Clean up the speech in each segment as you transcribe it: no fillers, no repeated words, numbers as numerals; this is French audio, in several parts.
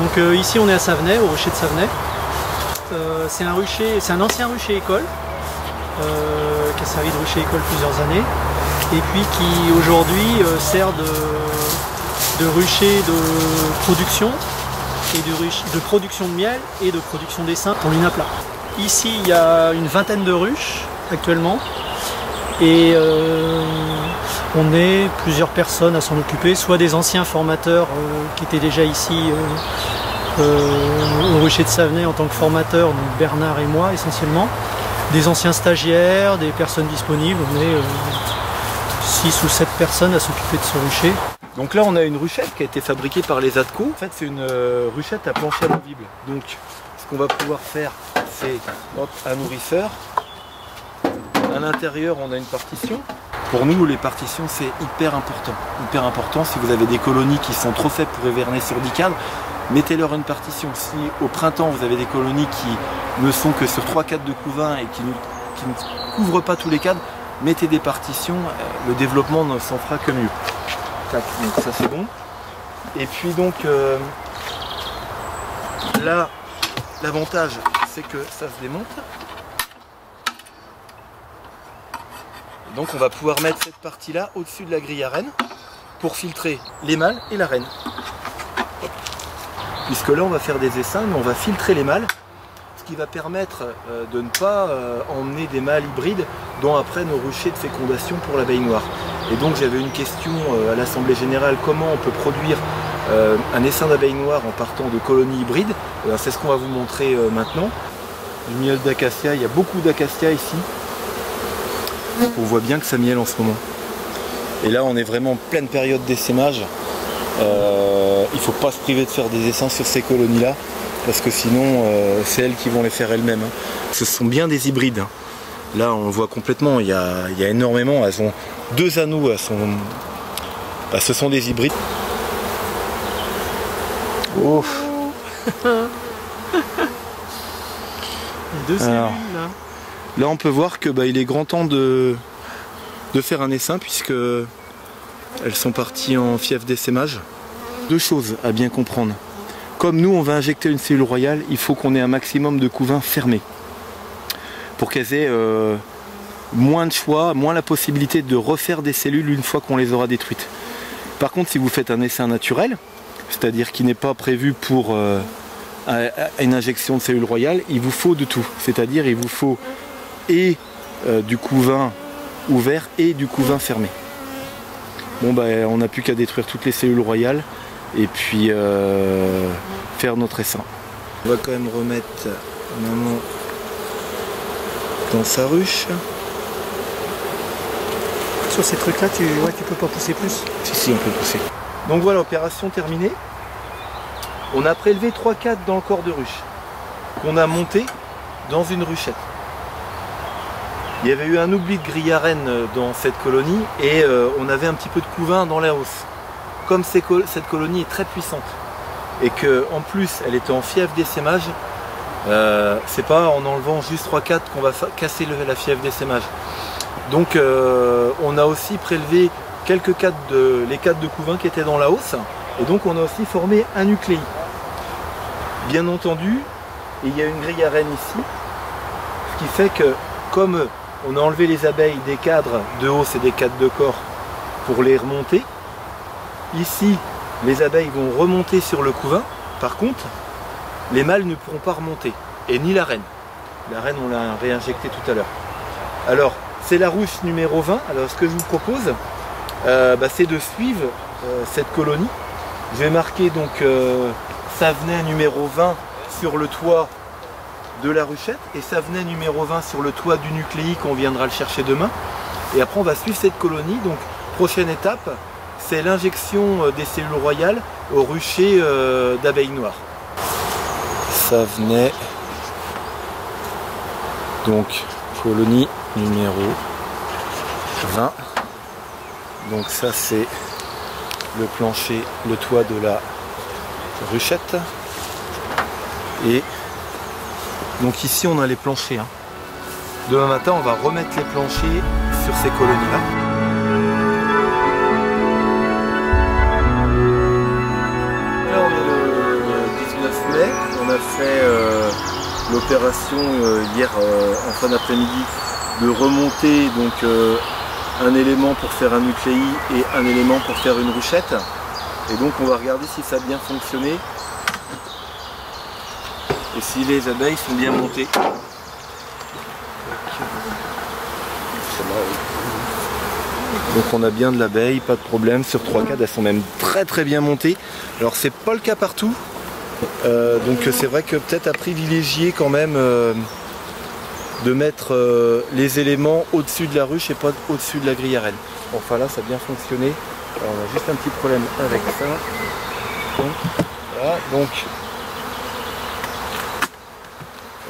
Donc ici on est à Savenay, au rucher de Savenay. C'est un ancien rucher école qui a servi de rucher école plusieurs années et puis qui aujourd'hui sert de rucher de production et de production de miel et de production d'essaims pour l'UNAPLA. Ici il y a une vingtaine de ruches actuellement et on est plusieurs personnes à s'en occuper, soit des anciens formateurs qui étaient déjà ici au rucher de Savenay en tant que formateur, donc Bernard et moi essentiellement, des anciens stagiaires, des personnes disponibles, on est 6 ou 7 personnes à s'occuper de ce rucher. Donc là on a une ruchette qui a été fabriquée par les ADCO. En fait c'est une ruchette à plancher amovible. Donc ce qu'on va pouvoir faire c'est un nourrisseur. À l'intérieur on a une partition. Pour nous les partitions c'est hyper important. Hyper important si vous avez des colonies qui sont trop faibles pour hiverner sur 10 cadres. Mettez-leur une partition. Si au printemps vous avez des colonies qui ne sont que sur 3 cadres de couvain et qui ne couvrent pas tous les cadres, mettez des partitions, le développement ne s'en fera que mieux. Tac, donc ça c'est bon. Et puis donc là, l'avantage c'est que ça se démonte. Donc on va pouvoir mettre cette partie là au-dessus de la grille à reine pour filtrer les mâles et la reine. Puisque là on va faire des essaims, mais on va filtrer les mâles, ce qui va permettre de ne pas emmener des mâles hybrides dont après nos ruchers de fécondation pour l'abeille noire. Et donc j'avais une question à l'Assemblée Générale, comment on peut produire un essaim d'abeille noire en partant de colonies hybrides. C'est ce qu'on va vous montrer maintenant. Du miel d'acacia, il y a beaucoup d'acacia ici. On voit bien que ça miel en ce moment. Et là on est vraiment en pleine période d'essaimage. Il ne faut pas se priver de faire des essaims sur ces colonies là parce que sinon c'est elles qui vont les faire elles-mêmes. Ce sont bien des hybrides. Là on voit complètement, il y a énormément, elles ont 2 anneaux, ce sont des hybrides. Oh. Deux cellules, alors, là on peut voir que il est grand temps de faire un essaim puisque elles sont parties en fièvre d'essaimage. 2 choses à bien comprendre. Comme nous on va injecter une cellule royale, il faut qu'on ait un maximum de couvains fermés. Pour qu'elles aient moins de choix, moins la possibilité de refaire des cellules une fois qu'on les aura détruites. Par contre si vous faites un essaim naturel, c'est-à-dire qui n'est pas prévu pour une injection de cellules royales, il vous faut de tout. C'est-à-dire il vous faut et du couvain ouvert et du couvain fermé. Bon on n'a plus qu'à détruire toutes les cellules royales et puis faire notre essaim. On va quand même remettre maman dans sa ruche. Sur ces trucs là tu peux pas pousser plus. Si on peut pousser. Donc voilà, opération terminée. On a prélevé 3 cadres dans le corps de ruche qu'on a monté dans une ruchette. Il y avait eu un oubli de grille à reine dans cette colonie et on avait un petit peu de couvain dans la hausse. Comme cette colonie est très puissante et qu'en plus elle était en fièvre d'essaimage, c'est pas en enlevant juste 3 cadres qu'on va casser la fièvre d'essaimage. Donc on a aussi prélevé quelques cadres les cadres de couvain qui étaient dans la hausse et donc on a aussi formé un nucléi. Bien entendu, il y a une grille à reine ici, ce qui fait que comme on a enlevé les abeilles des cadres de hausse et des cadres de corps pour les remonter, ici les abeilles vont remonter sur le couvain. Par contre, les mâles ne pourront pas remonter, et ni la reine. La reine on l'a réinjectée tout à l'heure. Alors c'est la ruche numéro 20. Alors ce que je vous propose, c'est de suivre cette colonie. Je vais marquer donc Savenay numéro 20 sur le toit de la ruchette et Savenay numéro 20 sur le toit du nucléi qu'on viendra le chercher demain. Et après on va suivre cette colonie. Donc prochaine étape, c'est l'injection des cellules royales au rucher d'abeilles noires. Savenay, donc colonie numéro 20. Donc ça c'est le plancher, le toit de la ruchette. Et donc ici on a les planchers. Demain matin on va remettre les planchers sur ces colonies là. Là on est le on a fait l'opération hier en fin d'après-midi de remonter donc un élément pour faire un nucléi et un élément pour faire une ruchette. Et donc on va regarder si ça a bien fonctionné et si les abeilles sont bien montées. Donc on a bien de l'abeille, pas de problème, sur 3 cadres elles sont même très bien montées. Alors c'est pas le cas partout, donc c'est vrai que peut-être à privilégier quand même de mettre les éléments au-dessus de la ruche et pas au-dessus de la grille à reine. Enfin là ça a bien fonctionné. Alors, on a juste un petit problème avec ça. Donc, voilà, donc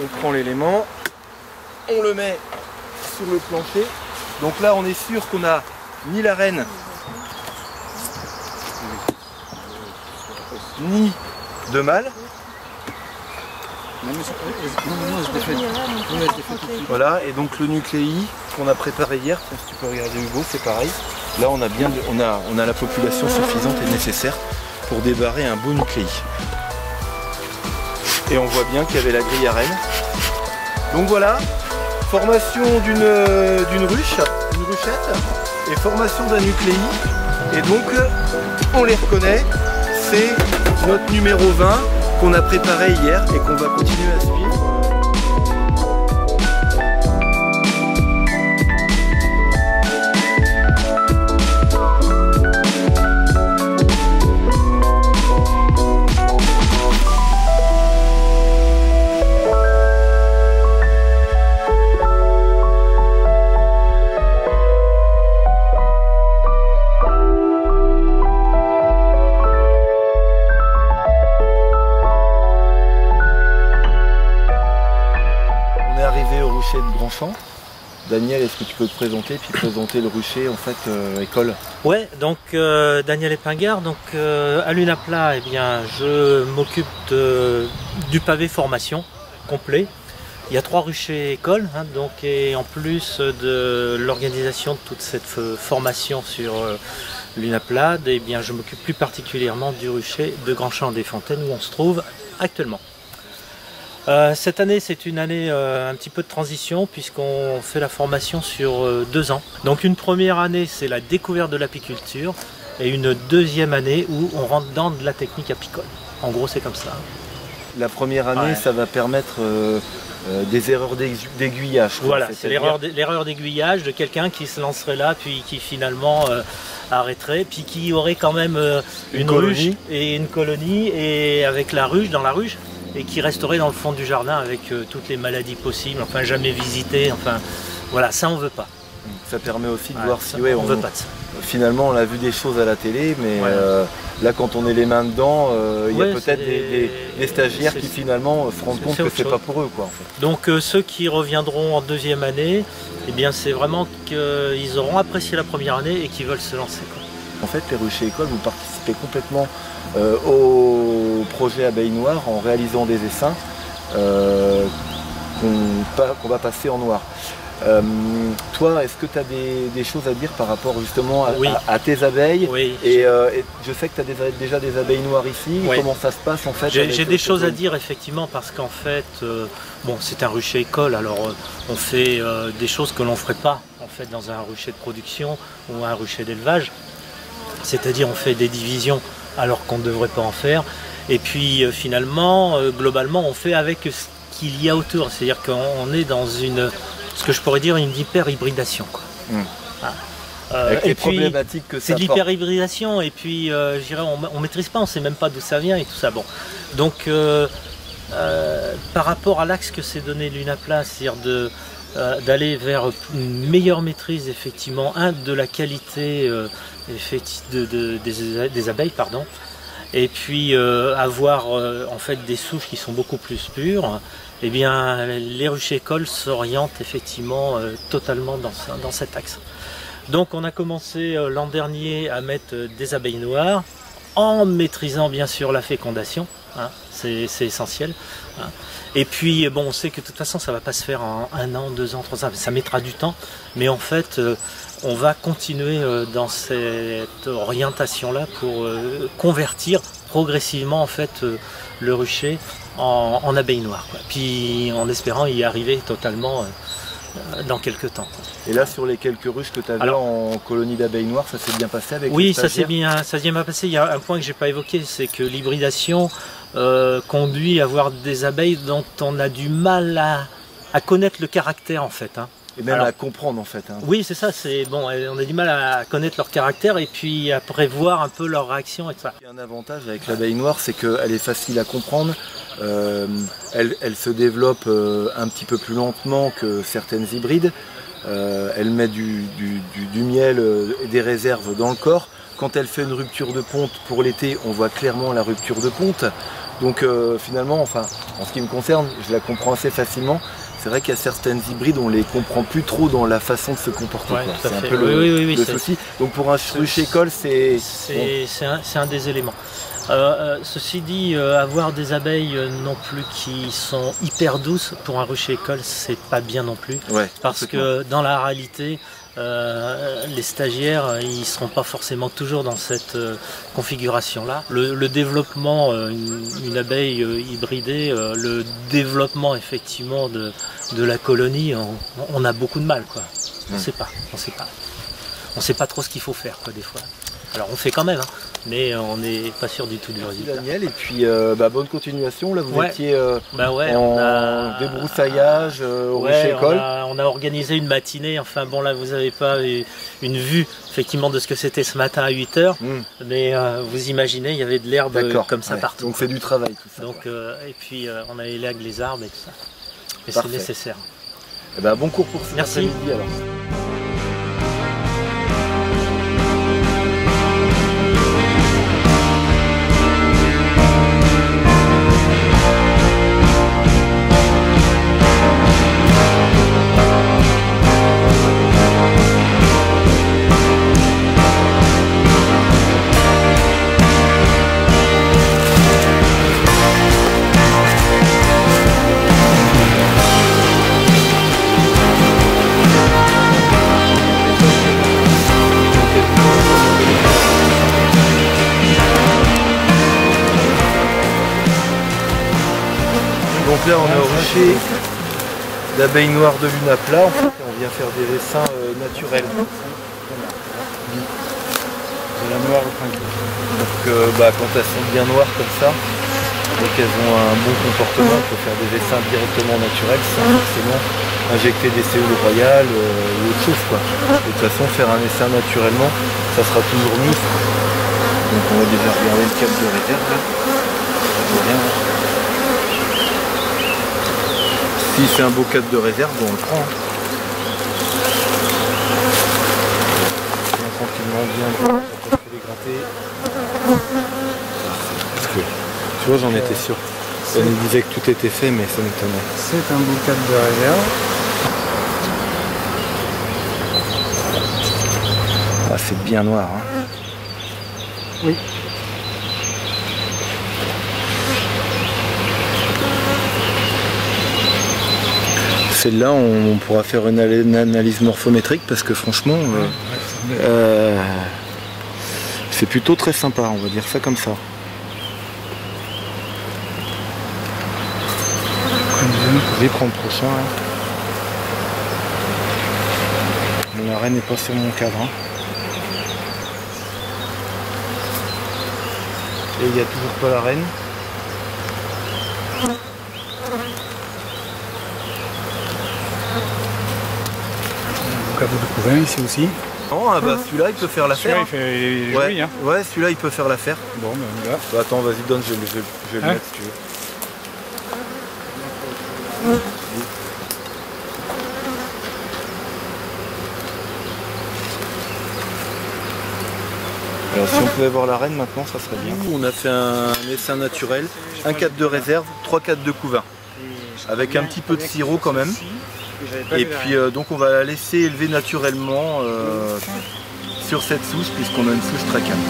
on prend l'élément, on le met sur le plancher. Donc là on est sûr qu'on a ni la reine ni de mâle. Voilà, et donc le nucléi qu'on a préparé hier, tiens, si tu peux regarder Hugo, c'est pareil. Là on a bien on a la population suffisante et nécessaire pour débarrer un beau nucléi. Et on voit bien qu'il y avait la grille à reine. Donc voilà, formation d'une ruche, une ruchette, et formation d'un nucléi. Et donc on les reconnaît, c'est notre numéro 20 qu'on a préparé hier et qu'on va continuer à suivre. De Grandchamp. Daniel, est-ce que tu peux te présenter puis présenter le rucher en fait école? Ouais, donc Daniel Epingard, donc à l'UNAPLA, eh bien je m'occupe du pavé formation complet. Il y a 3 ruchers écoles, hein, donc et en plus de l'organisation de toute cette formation sur l'UNAPLA, eh bien je m'occupe plus particulièrement du rucher de Grandchamp-des-Fontaines où on se trouve actuellement. Cette année c'est une année un petit peu de transition puisqu'on fait la formation sur 2 ans. Donc une première année c'est la découverte de l'apiculture et une deuxième année où on rentre dans de la technique apicole. En gros c'est comme ça. La première année ça va permettre des erreurs d'aiguillage. Voilà, c'est l'erreur d'aiguillage de quelqu'un qui se lancerait là puis qui finalement arrêterait puis qui aurait quand même une ruche et une colonie et avec la ruche dans la ruche. Et qui resterait dans le fond du jardin avec toutes les maladies possibles, enfin jamais visitées, enfin voilà, ça on veut pas. Ça permet aussi de voir si on veut pas de ça. Finalement on a vu des choses à la télé, mais là quand on est les mains dedans, il y a peut-être des stagiaires qui finalement se rendent compte que c'est pas pour eux quoi en fait. Donc ceux qui reviendront en deuxième année, eh bien c'est vraiment qu'ils auront apprécié la première année et qu'ils veulent se lancer quoi. En fait les ruchers écoles, vous participez complètement au projet Abeilles Noires en réalisant des essaims qu'on va passer en noir. Toi, est-ce que tu as des choses à dire par rapport justement à tes abeilles? Et je sais que tu as déjà des abeilles noires ici. Comment ça se passe en fait? J'ai des choses à dire effectivement parce qu'en fait, bon, c'est un rucher école, alors on fait des choses que l'on ne ferait pas en fait dans un rucher de production ou un rucher d'élevage. C'est-à-dire on fait des divisions alors qu'on ne devrait pas en faire. Et puis finalement, globalement, on fait avec ce qu'il y a autour. C'est-à-dire qu'on est dans ce que je pourrais dire une hyper-hybridation. Avec les problématiques que ça c'est de l'hyper-hybridation et puis je dirais on maîtrise pas, on sait même pas d'où ça vient et tout ça. Bon. Donc par rapport à l'axe que s'est donné l'UNAPLA, c'est-à-dire d'aller vers une meilleure maîtrise effectivement, de la qualité des abeilles, pardon, et puis avoir en fait des souches qui sont beaucoup plus pures, eh bien les ruchers écoles s'orientent effectivement totalement dans cet axe. Donc on a commencé l'an dernier à mettre des abeilles noires en maîtrisant bien sûr la fécondation, hein, c'est essentiel. Hein. Et puis bon, on sait que de toute façon ça ne va pas se faire en 1 an, 2 ans, 3 ans, ça mettra du temps, mais en fait on va continuer dans cette orientation là pour convertir progressivement en fait le rucher en abeilles noires, quoi. Puis en espérant y arriver totalement dans quelques temps, quoi. Et là, sur les quelques ruches que tu avais en colonie d'abeilles noires, ça s'est bien passé avec Oui, les ça s'est stagiaires? bien passé. Il y a un point que j'ai pas évoqué, c'est que l'hybridation conduit à avoir des abeilles dont on a du mal à connaître le caractère, en fait, hein. Et même à comprendre, en fait, hein. Oui, c'est ça. C'est bon. On a du mal à connaître leur caractère et puis à prévoir un peu leur réaction et tout ça. Il y a un avantage avec l'abeille noire, c'est qu'elle est facile à comprendre. Elle se développe un petit peu plus lentement que certaines hybrides. Elle met du miel et des réserves dans le corps. Quand elle fait une rupture de ponte pour l'été, on voit clairement la rupture de ponte. Donc finalement, enfin, en ce qui me concerne, je la comprends assez facilement. C'est vrai qu'il y a certaines hybrides, on les comprend plus trop dans la façon de se comporter. Ouais, C'est un peu le souci. Donc pour un ruche école, c'est un des éléments. Ceci dit, avoir des abeilles non plus qui sont hyper douces pour un rucher école, c'est pas bien non plus. Ouais, parce que dans la réalité, les stagiaires, ils seront pas forcément toujours dans cette configuration-là. Le développement, une abeille hybridée, le développement effectivement de la colonie, on a beaucoup de mal, quoi. On sait pas. On sait pas trop ce qu'il faut faire, quoi, des fois. Alors on fait quand même, hein, mais on n'est pas sûr du tout du résultat. Daniel, et puis bonne continuation. Là, vous étiez en débroussaillage au rucher école. On a organisé une matinée. Enfin bon, là vous n'avez pas une vue effectivement de ce que c'était ce matin à 8 h, mais vous imaginez, il y avait de l'herbe comme ça partout. Donc c'est du travail tout ça. Donc et puis on a élagué les arbres et tout ça. Et c'est nécessaire. Et bon cours pour cet après-midi alors. Donc là on est au rucher d'abeilles noires de Lune à plat. En fait, on vient faire des essaims naturels. De la noire au printemps. Donc quand elles sont bien noires comme ça, et qu'elles ont un bon comportement, on peut faire des essaims directement naturels sans forcément injecter des cellules royales ou autre chose, quoi. De toute façon, faire un essaim naturellement, ça sera toujours mieux. Donc on va déjà regarder le cap de réserve là. Si c'est un beau cadre de réserve, on le prend. Tranquillement, bien, les gratter. Parce que, tu vois, j'en étais sûr. Elle me disait que tout était fait, mais ça m'étonnait. C'est un beau cadre de réserve. Ah, c'est bien noir, hein. Oui. Celle-là, on pourra faire une analyse morphométrique parce que franchement, c'est plutôt très sympa, on va dire ça comme ça. Je vais prendre le prochain. Hein. La reine n'est pas sur mon cadre. Hein. Et il n'y a toujours pas la reine. Caveau de couvain ici aussi. Non, celui-là il peut faire l'affaire. Ouais, celui-là il peut faire l'affaire. Bon, ben là. Attends, vas-y, donne, je vais le mettre si tu veux. Alors si on pouvait voir la reine maintenant, ça serait bien. On a fait un essaim naturel, un cadre de réserve, 3 cadres de couvain. Avec un petit peu de sirop quand même. Et puis donc on va la laisser élever naturellement sur cette souche puisqu'on a une souche très calme.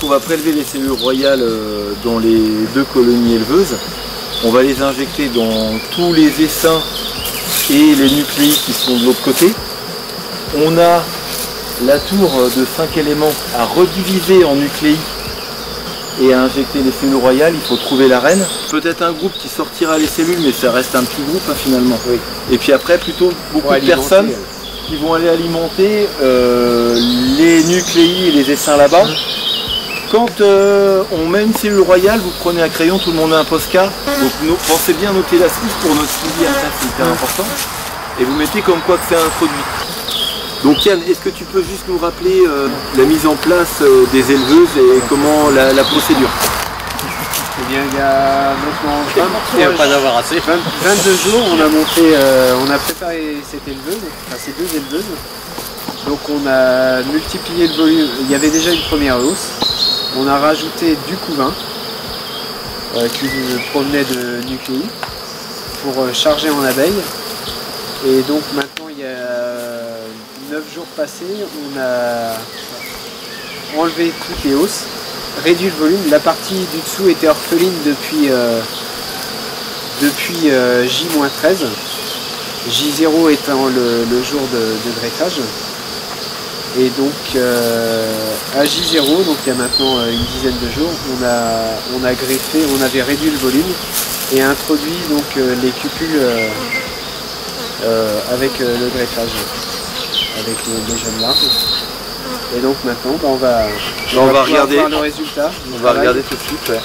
on va prélever les cellules royales dans les 2 colonies éleveuses. On va les injecter dans tous les essaims et les nucléi qui sont de l'autre côté. On a la tour de 5 éléments à rediviser en nucléi et à injecter les cellules royales. Il faut trouver la reine. Peut-être un groupe qui sortira les cellules, mais ça reste un petit groupe hein, finalement. Oui. Et puis après, plutôt beaucoup de personnes qui vont aller alimenter les nucléi et les essaims là-bas. Quand on met une cellule royale, vous prenez un crayon, tout le monde a un Posca. Donc pensez bien à noter la suite pour notre suivi après, c'est hyper important. Et vous mettez comme quoi que c'est introduit. Donc Yann, est-ce que tu peux juste nous rappeler la mise en place des éleveuses et comment la procédure? Eh bien, il y a maintenant 22 jours, on a préparé cette éleveuse, enfin ces 2 éleveuses. Donc on a multiplié le volume, il y avait déjà une première hausse. On a rajouté du couvain qui provenait de nucléi pour charger en abeilles. Et donc maintenant il y a 9 jours passés, on a enlevé toutes les hausses, réduit le volume. La partie du dessous était orpheline depuis J-13, J0 étant le jour de greffage. Et donc à J0, donc il y a maintenant une dizaine de jours, on a greffé, on avait réduit le volume et introduit donc les cupules avec le greffage, avec les jeunes larves. Et donc maintenant on va regarder voir le résultat. On va regarder tout de suite. Ouais.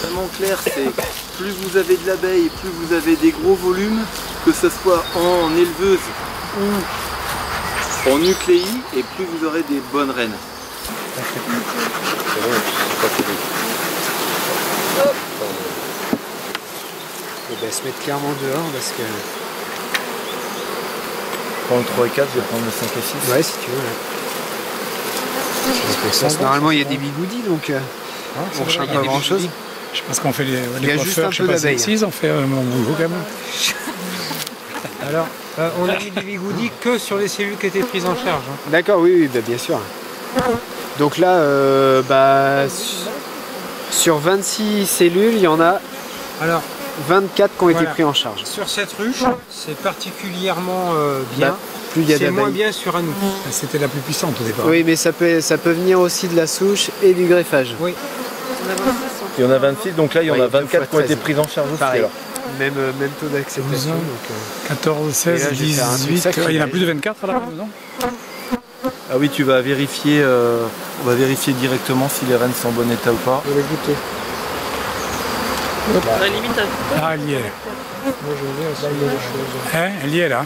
Vraiment clair, c'est plus vous avez de l'abeille, plus vous avez des gros volumes, que ce soit en éleveuse ou en nucléi, et plus vous aurez des bonnes reines. Et ben, se mettre clairement dehors parce que... Prends le 3 et 4, je vais prendre le 5 et 6. Ouais, si tu veux. Parce que normalement il y a des bigoudis donc on ne change pas grand chose. Je pense qu'on fait les coiffeurs, je sais pas si on fait mon boulot quand même. Alors, on a mis des bigoudis que sur les cellules qui étaient prises en charge. Hein. D'accord, oui, bah, bien sûr. Donc là, sur 26 cellules, il y en a 24 qui ont été pris en charge. Sur cette ruche, c'est particulièrement bien. Plus il y a c'est moins bien sur un outil. C'était la plus puissante au départ. Oui, mais ça peut venir aussi de la souche et du greffage. Oui. Il y en a 26, donc là il y en a 24 qui ont été prises en charge aussi. Alors. Même taux d'acceptation. 14, 16, 18, il y en a plus de 24 là dedans. Ah oui, tu vas vérifier, on va vérifier directement si les rennes sont en bon état ou pas. Je vais goûter. La limite à... Ah, elle y est. Moi je veux dire, là il y a des choses. Hein, elle y est là.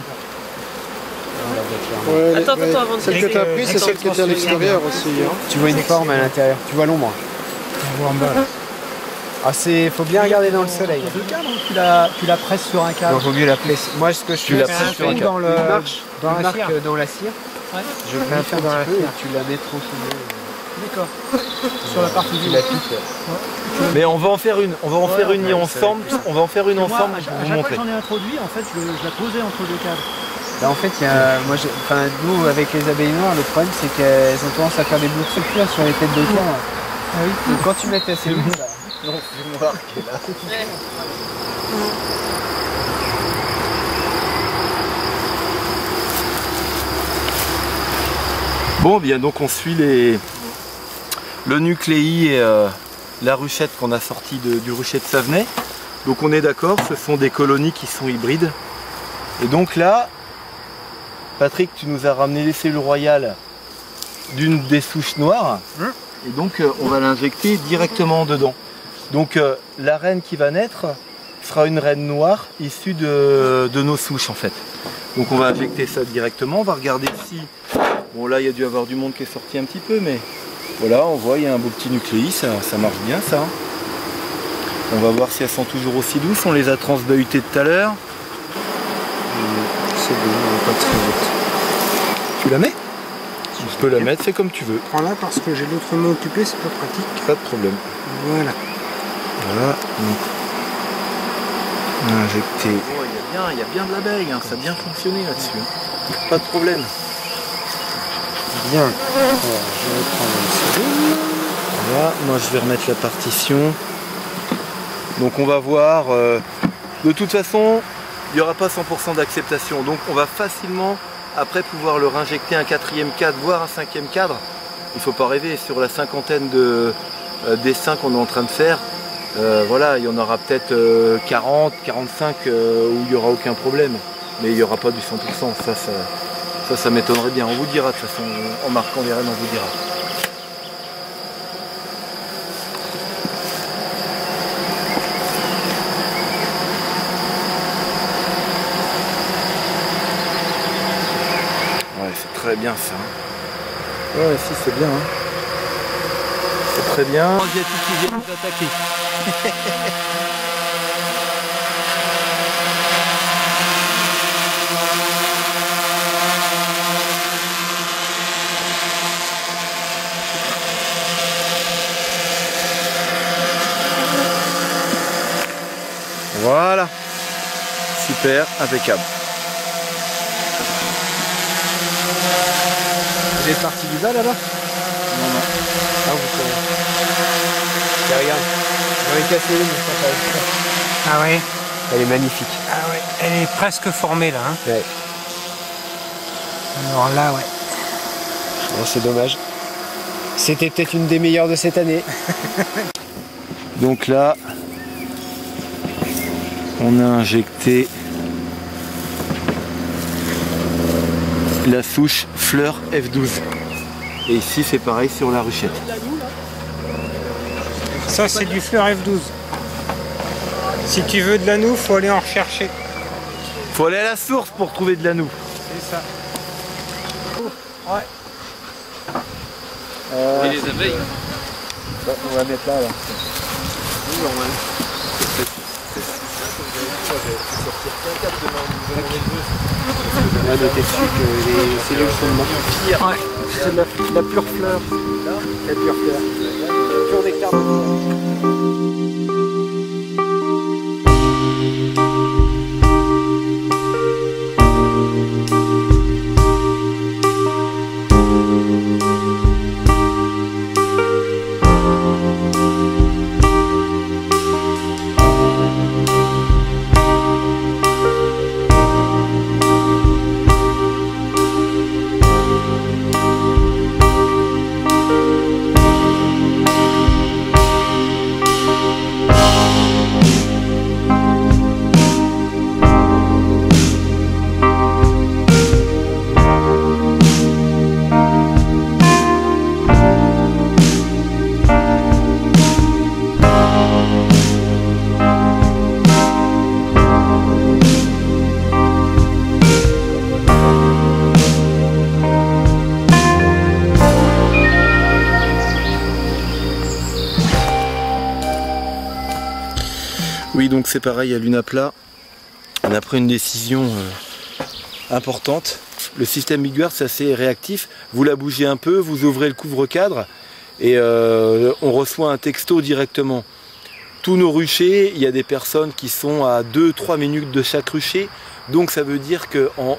Ouais, attends, avant de celle que tu as prise, c'est celle qui était à l'extérieur aussi. Hein. Tu vois une forme à l'intérieur, tu vois l'ombre. On voit en bas là. Ah, faut bien regarder dans le soleil. Tu la presses sur un câble. Non, vaut mieux la presser. Moi, ce que je fais, c'est dans la cire. Ouais. Je vais la faire dans la cire et tu la mets tranquillement. D'accord. Sur la partie tu la piques. Ouais. Mais on va en faire une. On va en faire une ensemble. On va en faire une ensemble. À chaque fois que j'en ai introduit, en fait, je la posais entre deux câbles. Là, en fait, nous, avec les abeilles noires, le problème, c'est qu'elles ont tendance à faire des bouts de sucre sur les têtes de câble. Ah oui. Donc, quand tu mets ta cellule, non, c'est noir qui est là. Bon, bien, donc on suit le nucléi et la ruchette qu'on a sorti du rucher de Savenay. Donc on est d'accord, ce sont des colonies qui sont hybrides. Et donc là, Patrick, tu nous as ramené les cellules royales d'une des souches noires. Et donc on va l'injecter directement dedans. Donc la reine qui va naître sera une reine noire issue de nos souches en fait. Donc on va injecter ça directement, on va regarder si... Bon là il y a dû avoir du monde qui est sorti un petit peu, mais voilà, on voit il y a un beau petit nucléi, ça marche bien ça. On va voir si elles sont toujours aussi douces, on les a transbahutées tout à l'heure. C'est bon, on va pas très vite. Tu la mets? Tu peux la mettre, c'est comme tu veux. Prends-la parce que j'ai l'autre main occupée, c'est pas pratique. Pas de problème. Voilà. Voilà, donc on a injecté. Oh, il y a bien de l'abeille, hein. Ça a bien fonctionné là-dessus. Pas de problème. Bien. Alors, je vais prendre une cellule. Voilà, moi je vais remettre la partition. Donc on va voir, de toute façon, il n'y aura pas 100% d'acceptation. Donc on va facilement, après, pouvoir leur injecter un 4e cadre, voire un 5e cadre. Il ne faut pas rêver, sur la cinquantaine de dessins qu'on est en train de faire, voilà, il y en aura peut-être 40, 45 où il n'y aura aucun problème. Mais il n'y aura pas du 100%, ça m'étonnerait bien. On vous dira, de toute façon, en marquant les rênes, on vous dira. Ouais, c'est très bien ça. Ouais, si, c'est bien. Hein. C'est très bien. Asiatique qui vient nous attaquer. Voilà. Super, impeccable. Vous êtes parti du bas là-bas? Non, non. Ah, vous savez. Tiens, regarde. J'en ai cassé une, mais ça va. Ah ouais. Elle est magnifique. Ah ouais. Elle est presque formée là. Hein. Ouais. Alors là, ouais. Bon, c'est dommage. C'était peut-être une des meilleures de cette année. Donc là, on a injecté la souche fleur F12. Et ici c'est pareil sur la ruchette. Ça c'est du fleur F12. Si tu veux de la noue, faut aller en rechercher. Faut aller à la source pour trouver de la noue. C'est ça. Ouais. Et les abeilles. Bah, on va mettre là. Oui, normal. On va noter dessus que les cellules sont mortes. Ouais, c'est la pure fleur. La pure fleur. Pure nectar de fleur. Oui, donc c'est pareil à l'UNAPLA. On a pris une décision importante. Le système Biguard, c'est assez réactif. Vous la bougez un peu, vous ouvrez le couvre-cadre et on reçoit un texto directement. Tous nos ruchers, il y a des personnes qui sont à 2-3 minutes de chaque rucher. Donc ça veut dire qu'en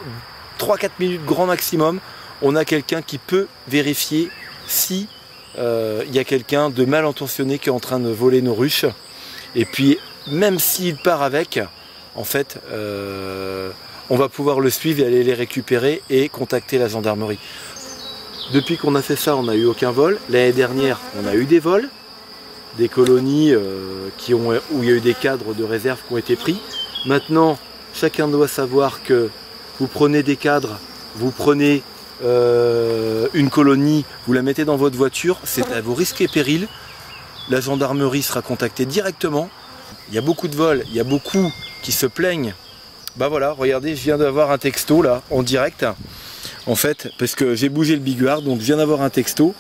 3-4 minutes grand maximum, on a quelqu'un qui peut vérifier si il y a quelqu'un de mal intentionné qui est en train de voler nos ruches. Et puis même s'il part avec, en fait, on va pouvoir le suivre et aller les récupérer et contacter la gendarmerie. Depuis qu'on a fait ça, on n'a eu aucun vol. L'année dernière, on a eu des vols, des colonies où il y a eu des cadres de réserve qui ont été pris. Maintenant, chacun doit savoir que vous prenez des cadres, vous prenez une colonie, vous la mettez dans votre voiture, c'est à vos risques et périls. La gendarmerie sera contactée directement. Il y a beaucoup de vols, il y a beaucoup qui se plaignent. Bah voilà, regardez, je viens d'avoir un texto là, en direct. En fait, parce que j'ai bougé le biguard, donc je viens d'avoir un texto.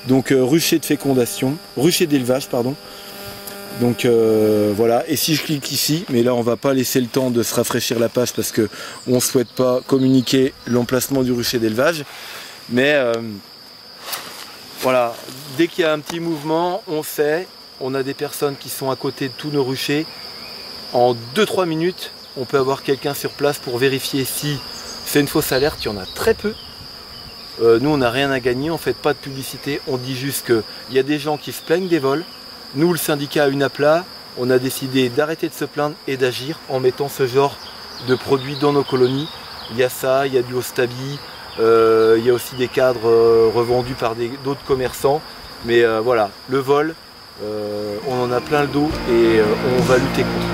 Donc rucher de fécondation, rucher d'élevage, pardon. Donc voilà, et si je clique ici, mais là on va pas laisser le temps de se rafraîchir la page parce que on souhaite pas communiquer l'emplacement du rucher d'élevage. Mais voilà, dès qu'il y a un petit mouvement, on sait, on a des personnes qui sont à côté de tous nos ruchers. En 2-3 minutes, on peut avoir quelqu'un sur place pour vérifier si c'est une fausse alerte, il y en a très peu. Nous, on n'a rien à gagner, on ne fait pas de publicité, on dit juste qu'il y a des gens qui se plaignent des vols. Nous, le syndicat UNAPLA, on a décidé d'arrêter de se plaindre et d'agir en mettant ce genre de produits dans nos colonies. Il y a ça, il y a du Ostabi, il y a aussi des cadres revendus par d'autres commerçants. Mais voilà, le vol, on en a plein le dos et on va lutter contre ça.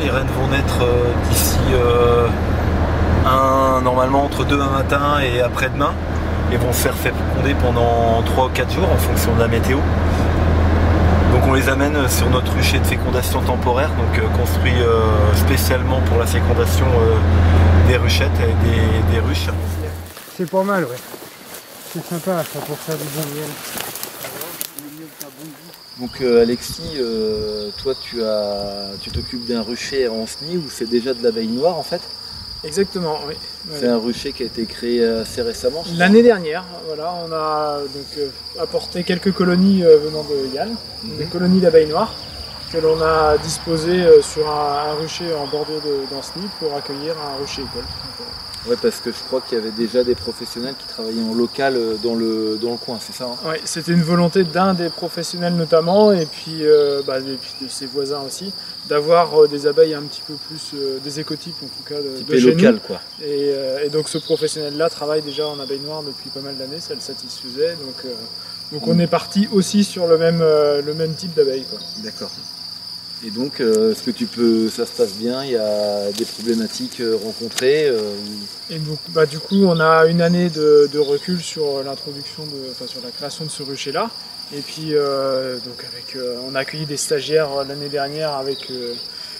Les rennes vont naître d'ici normalement entre demain matin et après-demain et vont se faire féconder pendant 3 ou 4 jours en fonction de la météo. Donc on les amène sur notre rucher de fécondation temporaire, donc construit spécialement pour la fécondation des ruchettes et des ruches. C'est pas mal, ouais. C'est sympa ça pour faire du bon miel. Donc Alexis, toi tu t'occupes d'un rucher en SNI où c'est déjà de l'abeille noire en fait? Exactement, oui. C'est un rucher qui a été créé assez récemment? L'année dernière, voilà, on a donc apporté quelques colonies venant de Yann, des colonies d'abeilles noires que l'on a disposées sur un rucher en bordure d'Anceny pour accueillir un rucher école. Ouais, parce que je crois qu'il y avait déjà des professionnels qui travaillaient en local dans le coin, c'est ça hein? Oui, c'était une volonté d'un des professionnels notamment, et puis de ses voisins aussi, d'avoir des abeilles un petit peu plus, des écotypes en tout cas de chez local, nous. Quoi. Et donc ce professionnel-là travaille déjà en abeille noire depuis pas mal d'années, ça le satisfaisait, donc on est parti aussi sur le même type d'abeilles. D'accord. Et donc, est-ce que ça se passe bien? Il y a des problématiques rencontrées Et donc, du coup, on a une année de recul sur l'introduction, sur la création de ce rucher-là. Et puis, on a accueilli des stagiaires l'année dernière avec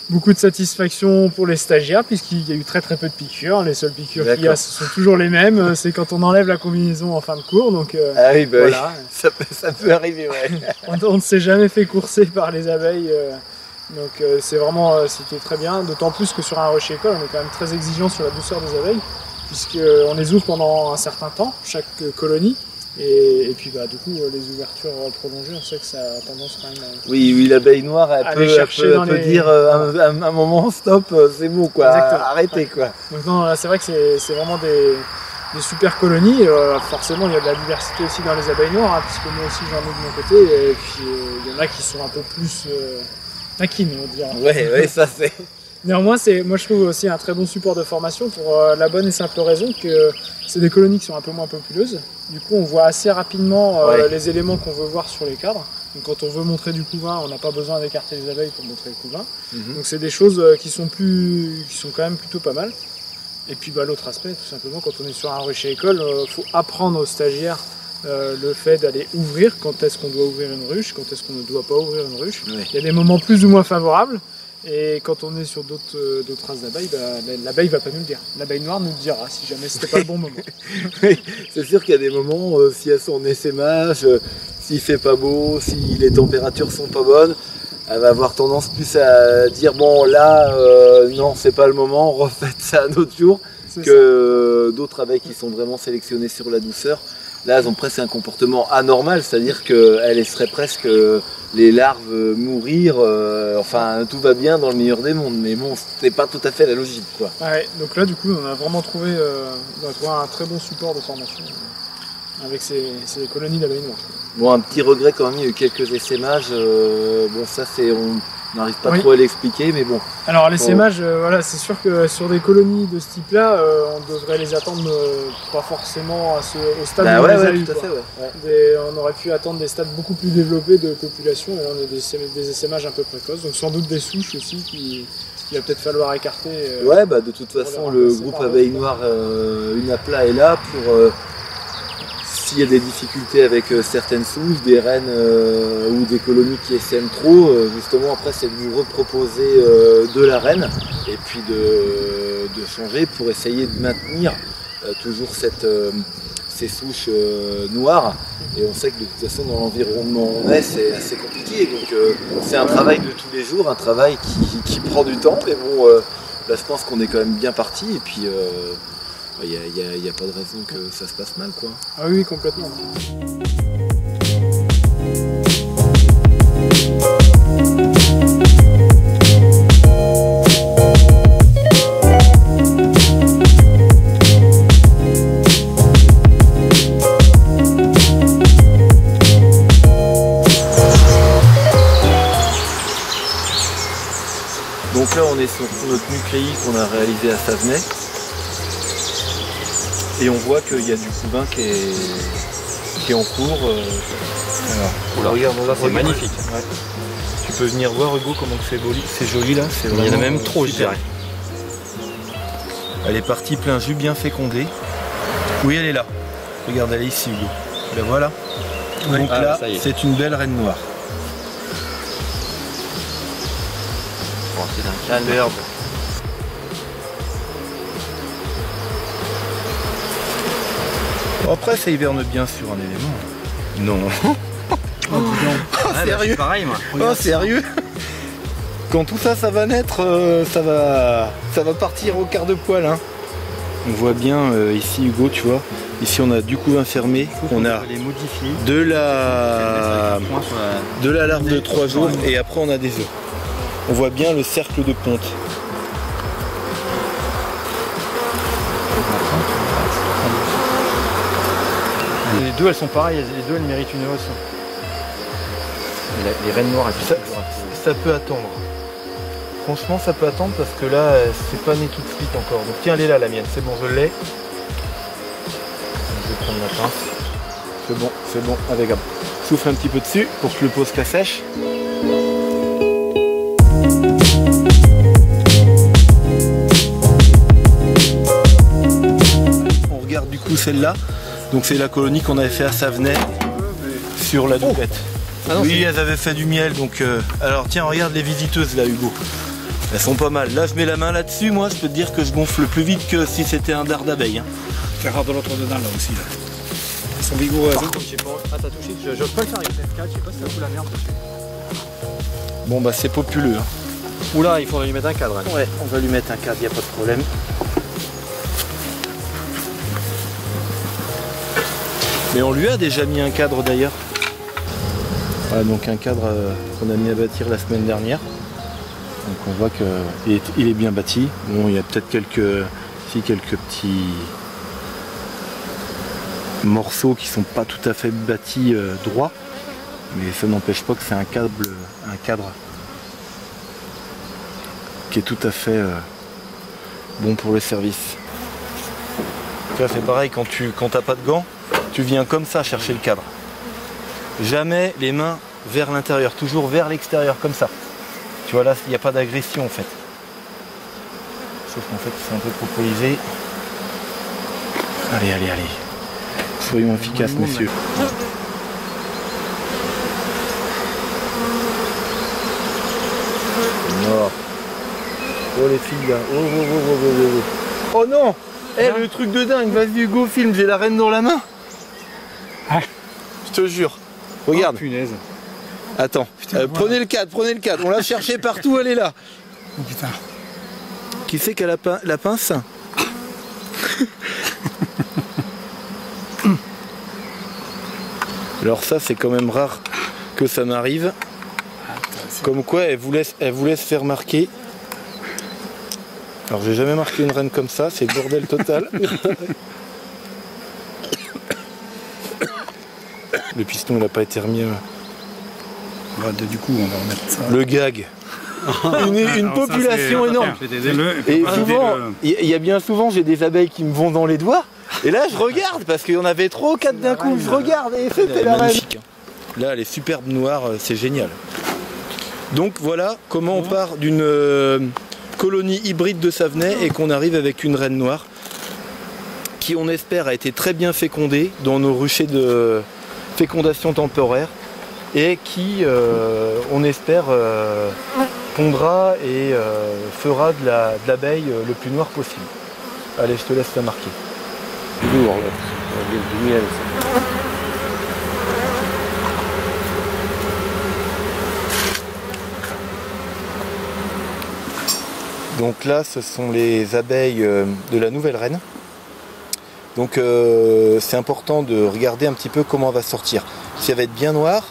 beaucoup de satisfaction pour les stagiaires, puisqu'il y a eu très peu de piqûres. Les seules piqûres qu'il y a, ce sont toujours les mêmes. C'est quand on enlève la combinaison en fin de cours. Donc, ah oui, voilà. Oui. Ça peut arriver, ouais. On ne s'est jamais fait courser par les abeilles. Donc c'était très bien, d'autant plus que sur un rucher école, on est quand même très exigeant sur la douceur des abeilles, puisqu'on les ouvre pendant un certain temps, chaque colonie, et puis du coup les ouvertures prolongées, on sait que ça a tendance quand même à... Oui, l'abeille noire, elle peut dire à un moment stop, c'est bon quoi, arrêtez quoi. Donc non, là c'est vrai que c'est vraiment des super colonies, forcément il y a de la diversité aussi dans les abeilles noires, puisque moi aussi j'en ai de mon côté, et puis il y en a qui sont un peu plus... taquine, on dirait. Ouais, ça c'est. Néanmoins, moi je trouve aussi un très bon support de formation pour la bonne et simple raison que c'est des colonies qui sont un peu moins populeuses. Du coup, on voit assez rapidement les éléments qu'on veut voir sur les cadres. Donc, quand on veut montrer du couvain, on n'a pas besoin d'écarter les abeilles pour montrer le couvain. Donc, c'est des choses qui sont quand même plutôt pas mal. Et puis, l'autre aspect, tout simplement, quand on est sur un rucher école, faut apprendre aux stagiaires le fait d'aller ouvrir, quand est-ce qu'on doit ouvrir une ruche, quand est-ce qu'on ne doit pas ouvrir une ruche. Oui. Il y a des moments plus ou moins favorables, et quand on est sur d'autres races d'abeilles, l'abeille va pas nous le dire. L'abeille noire nous le dira si jamais c'était pas le bon moment. Oui, c'est sûr qu'il y a des moments, si elles sont en essaimage, s'il fait pas beau, si les températures sont pas bonnes, elle va avoir tendance plus à dire bon là, non c'est pas le moment, refaites ça un autre jour, que d'autres abeilles qui sont vraiment sélectionnées sur la douceur Là, elles ont presque un comportement anormal, c'est-à-dire qu'elles laisseraient presque les larves mourir. Enfin, tout va bien dans le meilleur des mondes, mais bon, c'est pas tout à fait la logique, quoi. Ouais, donc là, du coup, on a vraiment trouvé, un très bon support de formation avec ces colonies d'abeilles noires. Bon, un petit regret quand même, il y a eu quelques essaimages. Bon, ça, on n'arrive pas trop à l'expliquer, mais bon. Alors, l'essaimage, voilà, c'est sûr que sur des colonies de ce type-là, on devrait les attendre pas forcément au stade où on les a eu. On aurait pu attendre des stades beaucoup plus développés de population, et là, on a des essaimages un peu précoces, donc sans doute des souches aussi qu'il va peut-être falloir écarter. Ouais, bah de toute façon, le groupe Abeilles Noires UNAPLA est là pour... S'il y a des difficultés avec certaines souches, des reines ou des colonies qui essaiment trop, justement après c'est de vous reproposer de la reine et puis de changer pour essayer de maintenir toujours ces souches noires. Et on sait que de toute façon dans l'environnement où on est, c'est assez compliqué. Donc c'est un travail de tous les jours, un travail qui prend du temps. Mais bon, là je pense qu'on est quand même bien parti. Et puis il n'y a pas de raison que ça se passe mal, quoi. Ah oui, complètement. Donc là on est sur notre nucléi qu'on a réalisé à Savenay. Et on voit qu'il y a du couvain qui est en cours. Alors, regarde, c'est magnifique. Ouais. Tu peux venir voir, Hugo, comment c'est joli là. Il y en a même trop, je dirais. Elle est partie plein jus, bien fécondée. Oui, elle est là. Regarde, elle est ici, Hugo. La voilà. Ouais. Donc là, c'est une belle reine noire. Bon, c'est un calme. Après, ça hiverne bien sur un élément. Non. Sérieux? Pareil, moi. Oh, sérieux? Quand tout ça, ça va naître, ça va partir au quart de poil. Hein. On voit bien ici, Hugo, tu vois. Ici, on a du couvain fermé. On a de la larve de 3 jours et après, on a des œufs. On voit bien le cercle de ponte. Les deux, elles sont pareilles, les deux, elles méritent une hausse. Les reines noires, ça peut attendre. Franchement, ça peut attendre parce que là, c'est pas né tout de suite encore. Donc tiens, elle est là, la mienne. C'est bon, je l'ai. Je vais prendre la pince. C'est bon, avec un souffle un petit peu dessus pour que je le pose qu'à sèche. On regarde du coup celle-là. Donc c'est la colonie qu'on avait fait à Savenay sur la Doubette. Ah non, oui, elles avaient fait du miel. Donc alors tiens, regarde les visiteuses là, Hugo. Elles sont pas mal. Là, je mets la main là-dessus. Moi, je peux te dire que je gonfle plus vite que si c'était un dard d'abeille. Hein. Fais rare de l'autre dedans là aussi. Là. Elles sont vigoureuses. Par contre, t'as touché. Je peux le faire avec cette 4. Je sais pas si ça fout la merde dessus. Bon bah c'est populeux. Hein. Oula, il faudrait lui mettre un cadre. Hein. Ouais, on va lui mettre un cadre. Y a pas de problème. Mais on lui a déjà mis un cadre d'ailleurs. Voilà, donc un cadre qu'on a mis à bâtir la semaine dernière. Donc on voit qu'il est bien bâti. Bon, il y a peut-être quelques petits morceaux qui sont pas tout à fait bâtis droit. Mais ça n'empêche pas que c'est un cadre qui est tout à fait bon pour le service. Là c'est pareil, quand t'as pas de gants, tu viens comme ça chercher le cadre. Jamais les mains vers l'intérieur, toujours vers l'extérieur, comme ça. Tu vois là, il n'y a pas d'agression en fait. Sauf qu'en fait, c'est un peu propolisé. Allez. Soyons efficaces, messieurs. Mort. Oh les filles là. Oh non. Le truc de dingue, vas-y Hugo, filme, j'ai la reine dans la main. Ah. Je te jure. Regarde. Oh, punaise. Attends, prenez le cadre. On l'a cherché partout, elle est là. Oh putain. Qui c'est qui a la pince? Alors ça c'est quand même rare que ça m'arrive. Comme quoi elle vous laisse faire marquer. Alors j'ai jamais marqué une reine comme ça, c'est le bordel total. Le piston il n'a pas été remis. Du coup on va remettre ça. Le gag. Une population énorme. Et souvent, il y a bien souvent j'ai des abeilles qui me vont dans les doigts. Et là je regarde parce qu'il y en avait 3 ou 4 d'un coup. Je regarde et c'était la reine. Là elle est superbe noire, c'est génial. Donc voilà comment on part d'une colonie hybride de Savenay et qu'on arrive avec une reine noire qui on espère a été très bien fécondée dans nos ruchers de fécondation temporaire et qui on espère pondra et fera de l'abeille le plus noir possible. Allez, je te laisse la marquer. Lourd là, du miel. Donc là, ce sont les abeilles de la nouvelle reine. Donc c'est important de regarder un petit peu comment elle va sortir. Si elle va être bien noire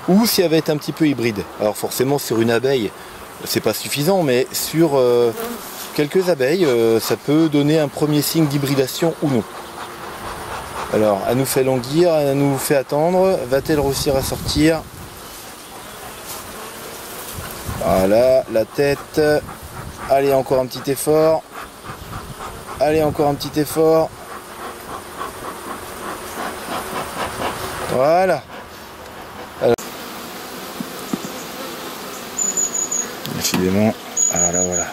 ou si elle va être un petit peu hybride. Alors forcément sur une abeille, c'est pas suffisant, mais sur quelques abeilles, ça peut donner un premier signe d'hybridation ou non. Alors, elle nous fait languir, elle nous fait attendre. Va-t-elle réussir à sortir? Voilà, la tête. Allez, encore un petit effort. Allez, encore un petit effort. Voilà. Alors, décidément, voilà.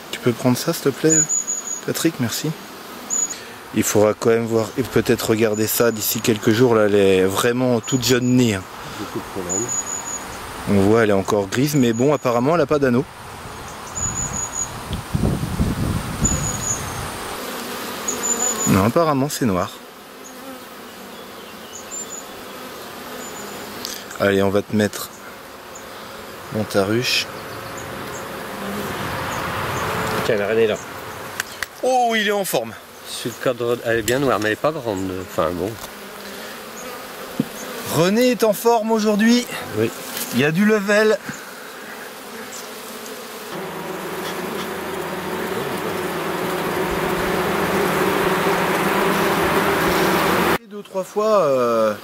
Tu peux prendre ça, s'il te plaît, Patrick, merci. Il faudra quand même voir et peut-être regarder ça d'ici quelques jours. Là, elle est vraiment toute jeune née. Beaucoup de problèmes. On voit, elle est encore grise, mais bon, apparemment, elle n'a pas d'anneau. Non, apparemment, c'est noir. Allez, on va te mettre dans ta ruche. Tiens, la reine est là. Oh, il est en forme. Sur le cadre, elle est bien noire, mais elle n'est pas grande. Enfin bon. René est en forme aujourd'hui. Oui. Il y a du level. Deux ou trois fois,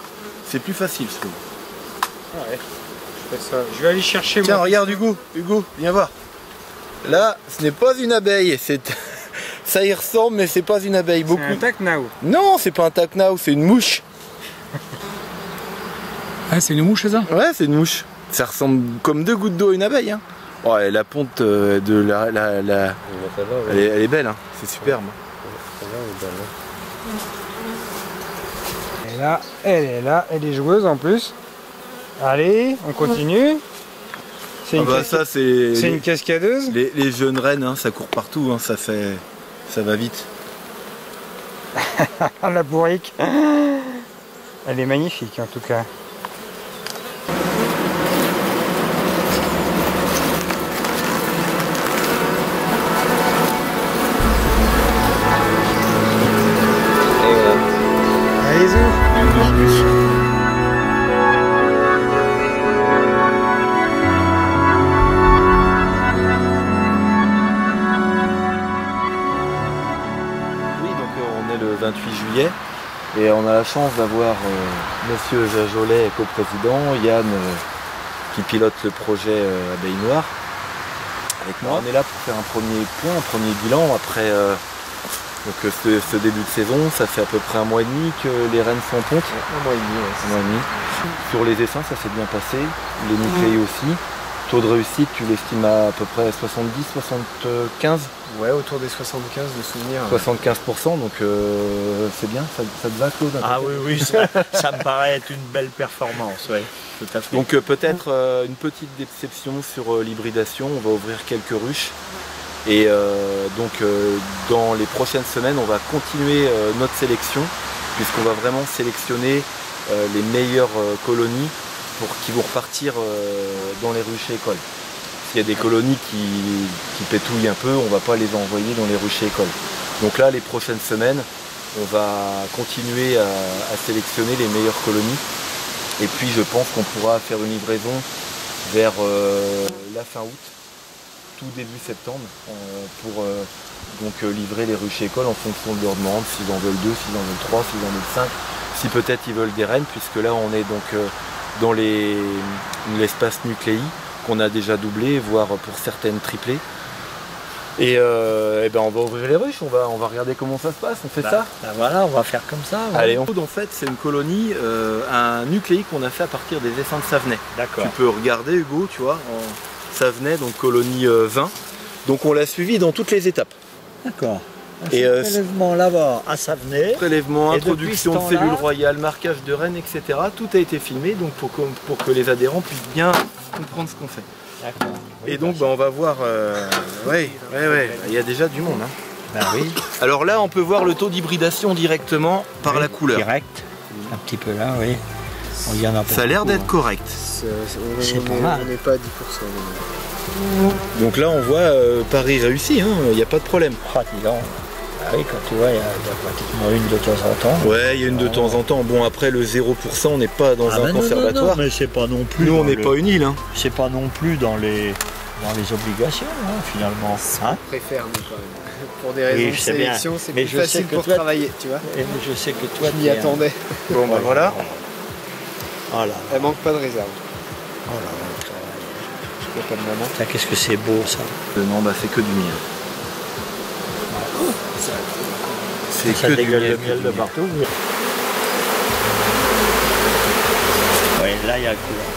c'est plus facile, je trouve. Ah ouais, je fais ça. Je vais aller chercher. Tiens, regarde Hugo, viens voir. Là, ce n'est pas une abeille, ça y ressemble, mais c'est pas une abeille. C'est un tacnao. Non, c'est pas un tacnao, c'est une mouche. Ah, c'est une mouche ça? Ouais, c'est une mouche. Ça ressemble comme 2 gouttes d'eau à une abeille. Hein. Oh, et la ponte de la... Elle est belle, hein. C'est superbe. Et là, elle est joueuse en plus. Allez, on continue. C'est une cascadeuse. Les jeunes reines, hein, ça court partout, hein, ça va vite. La bourrique. Elle est magnifique en tout cas. Le 28 juillet et on a la chance d'avoir monsieur Jajolet, coprésident, Yann qui pilote le projet Abeille Noire avec moi. On est là pour faire un premier point, un premier bilan après donc, ce début de saison. Ça fait à peu près 1 mois et demi que les rennes sont en ponte. 1 mois et demi, ouais. 1 mois et demi. Sur les essaims, ça s'est bien passé, les nucléés aussi. Taux de réussite, tu l'estimes à peu près 70, 75? Ouais, autour des 75 de souvenirs. 75%, donc c'est bien, ça te va, Claude? Ah oui, ça me paraît être une belle performance, oui, tout à fait. Donc peut-être une petite déception sur l'hybridation, on va ouvrir quelques ruches. Et donc dans les prochaines semaines, on va continuer notre sélection, puisqu'on va vraiment sélectionner les meilleures colonies qui vont repartir dans les ruchers écoles. S'il y a des colonies qui pétouillent un peu, on ne va pas les envoyer dans les ruchers écoles. Donc là, les prochaines semaines, on va continuer à sélectionner les meilleures colonies. Et puis je pense qu'on pourra faire une livraison vers la fin août, tout début septembre, pour donc livrer les ruchers écoles en fonction de leur demande, s'ils en veulent 2, s'ils en veulent 3, s'ils en veulent 5, si peut-être ils veulent des rennes, puisque là on est donc dans l'espace nucléi qu'on a déjà doublé, voire pour certaines triplé. Et ben on va ouvrir les ruches, on va regarder comment ça se passe, on fait ça. Voilà, on va faire comme ça. Ouais. Allez, en fait c'est une colonie, un nucléi qu'on a fait à partir des essaims de Savenay. D'accord. Tu peux regarder Hugo, tu vois, en Savenay, donc colonie 20. Donc on l'a suivi dans toutes les étapes. D'accord. Et prélèvement là-bas à Savenay. Prélèvement, introduction de cellules royales, marquage de rennes, etc. Tout a été filmé donc pour que les adhérents puissent bien comprendre ce qu'on fait. D'accord. Oui, et donc on va voir, ouais, il y a déjà du monde. Hein. Ben oui. Alors là on peut voir le taux d'hybridation directement par la couleur. Direct, un petit peu là, oui. Il y en a ça a l'air d'être correct. C'est pas mal. On n'est pas à 10%. Donc là on voit Paris réussi, il n'y a pas de problème. Ah, dis donc. Ah oui, quand tu vois, il y a pratiquement une de temps en temps. Ouais, il y a une de temps en temps. Bon, après le 0%, on n'est pas dans un conservatoire. Non, mais c'est pas non plus. Nous, on n'est pas une île. Hein. C'est pas non plus dans les obligations, finalement. On préfère, nous, quand même. Pour des raisons de sélection, c'est plus facile pour travailler, tu vois. Et je sais que toi, tu m'y attendais. Bon, ben voilà. Voilà. Elle manque pas de réserve. Oh là là. Il n'y a pas de moment. Qu'est-ce que c'est beau, ça. Non, bah c'est que du miel. C'est que du miel de partout. Oui, là il y a le couvain.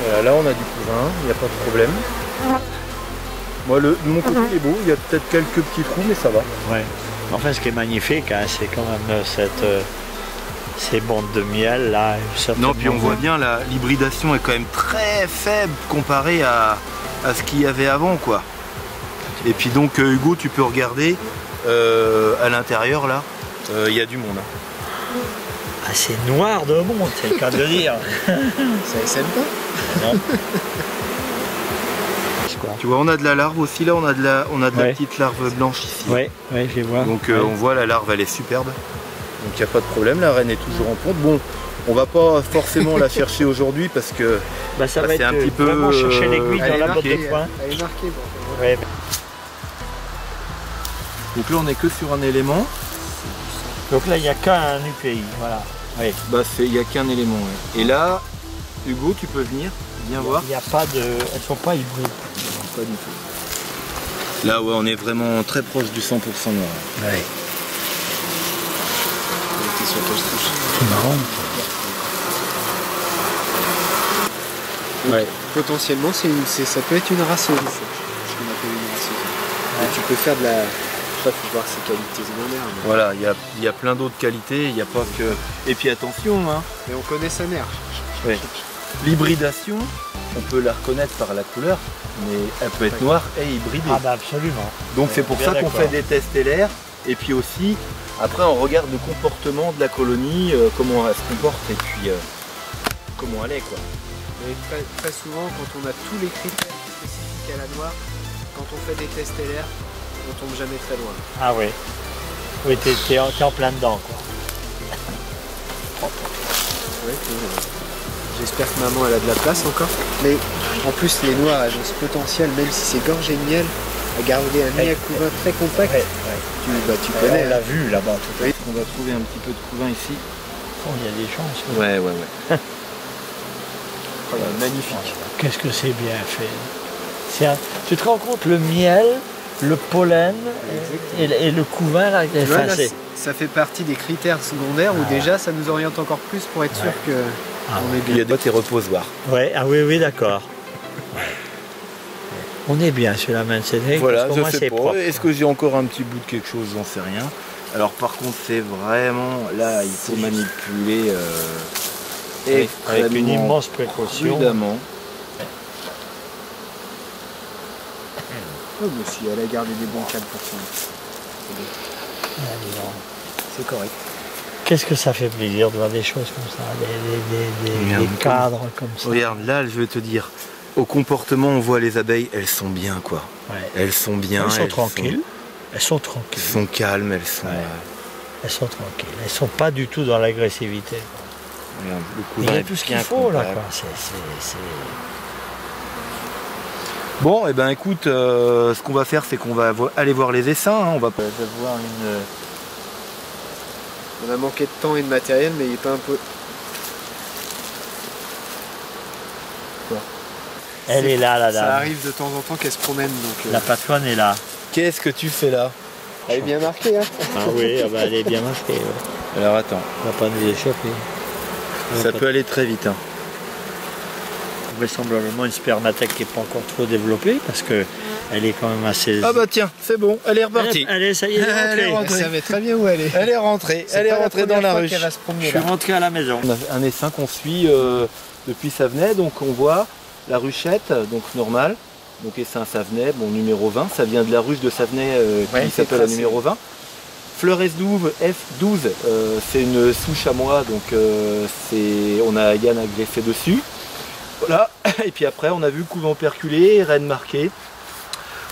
Voilà, là on a du couvain, il n'y a pas de problème. Moi de mon côté il est beau, il y a peut-être quelques petits trous mais ça va. Ouais. Enfin ce qui est magnifique, hein, c'est quand même ces bandes de miel là. Non, puis on voit bien l'hybridation est quand même très faible comparée à ce qu'il y avait avant quoi. Et puis donc Hugo tu peux regarder à l'intérieur là, il y a du monde. Hein. Ah c'est noir de monde, c'est le cas de dire. Ça essaime pas. Non. Tu vois on a de la larve aussi là, on a de la petite larve blanche ici. Ouais, je les vois. Donc on voit la larve elle est superbe. Donc il n'y a pas de problème, la reine est toujours en ponte. Bon, on va pas forcément la chercher aujourd'hui parce que ça va être un petit peu chercher l'aiguille dans la botte de foin. Elle est marquée. Bon. Ouais. Donc là on n'est que sur un élément. Donc là il n'y a qu'un UPI, voilà. Oui. Bah il n'y a qu'un élément. Ouais. Et là, Hugo, tu peux venir, viens voir. Il n'y a pas de. Elles sont pas hybrides. Non, pas du tout. Là ouais on est vraiment très proche du 100% noir. Ouais. C'est marrant. Ouais. Potentiellement ça peut être une raceuse. Ce qu'on appelle une raceuse. Ouais. Tu peux faire de la. Il faut voir ses qualités secondaires. Mais... Voilà, il y a plein d'autres qualités, il n'y a pas que... Et puis attention, hein. Mais on connaît sa mère. Oui. L'hybridation, on peut la reconnaître par la couleur, mais elle peut être noire et hybridée. Ah bah absolument. Donc c'est pour ça qu'on fait des tests stellaires, et puis aussi, après on regarde le comportement de la colonie, comment elle se comporte, et puis comment elle est quoi. Et très souvent, quand on a tous les critères spécifiques à la noire, quand on fait des tests stellaires, on tombe jamais très loin. Ah oui. Oui, t'es en plein dedans quoi. Ouais, j'espère que maman elle a de la place encore. Mais en plus les noirs elles ont ce potentiel, même si c'est gorgé de miel, à garder un nid à couvain très compact. Ouais. Tu connais. On l'a vu là-bas. Oui, on va trouver un petit peu de couvain ici. Oh, il y a des chances. Ouais. Magnifique. Qu'est-ce que c'est bien fait. Tu te rends compte le miel, le pollen et le couvain là, ça fait partie des critères secondaires où déjà ça nous oriente encore plus pour être sûr que on est bien. Il y a d'autres reposoirs. Ouais, ah oui, d'accord. On est bien sur la main de Sénèque. Voilà, je sais pas. Est-ce que j'ai encore un petit bout de quelque chose? J'en sais rien. Alors par contre c'est vraiment là il faut manipuler avec une immense précaution. Évidemment. Oh, mais si elle a gardé des bons 4%. C'est correct. Qu'est-ce que ça fait plaisir de voir des choses comme ça, des cadres comme ça. Regarde, là je vais te dire, au comportement on voit les abeilles, elles sont bien quoi. Ouais. Elles sont bien. Elles sont tranquilles. Elles sont tranquilles. Elles sont calmes, elles sont... Elles sont tranquilles. Elles ne sont pas du tout dans l'agressivité. Il y a tout ce qu'il faut là, quoi. Bon, et ben écoute, ce qu'on va faire, c'est qu'on va aller voir les essaims. Hein. On va voir On a manqué de temps et de matériel, mais il n'est pas un peu. Elle est là, la dame. Ça arrive de temps en temps qu'elle se promène. Donc, La patronne est là. Qu'est-ce que tu fais là? Elle est bien marquée, hein? Ah oui, elle est bien marquée. Ouais. Alors attends. On va pas nous échapper. Ça peut aller très vite. Hein. Vraisemblablement une spermathèque qui n'est pas encore trop développée parce que elle est quand même assez. Ah bah tiens, c'est bon, elle est repartie. Allez, ça y est, elle est rentrée. Elle savait très bien où elle est. Elle est rentrée, elle est rentrée dans la ruche. Je suis rentré à la maison. On a un essaim qu'on suit depuis Savenay, donc on voit la ruchette, donc normale, donc essaim Savenay, bon numéro 20, ça vient de la ruche de Savenay qui s'appelle la numéro 20. Fleur S12, F12, c'est une souche à moi, donc on a Yann à greffer dessus. Voilà, et puis après on a vu couvent perculé, reine marquée,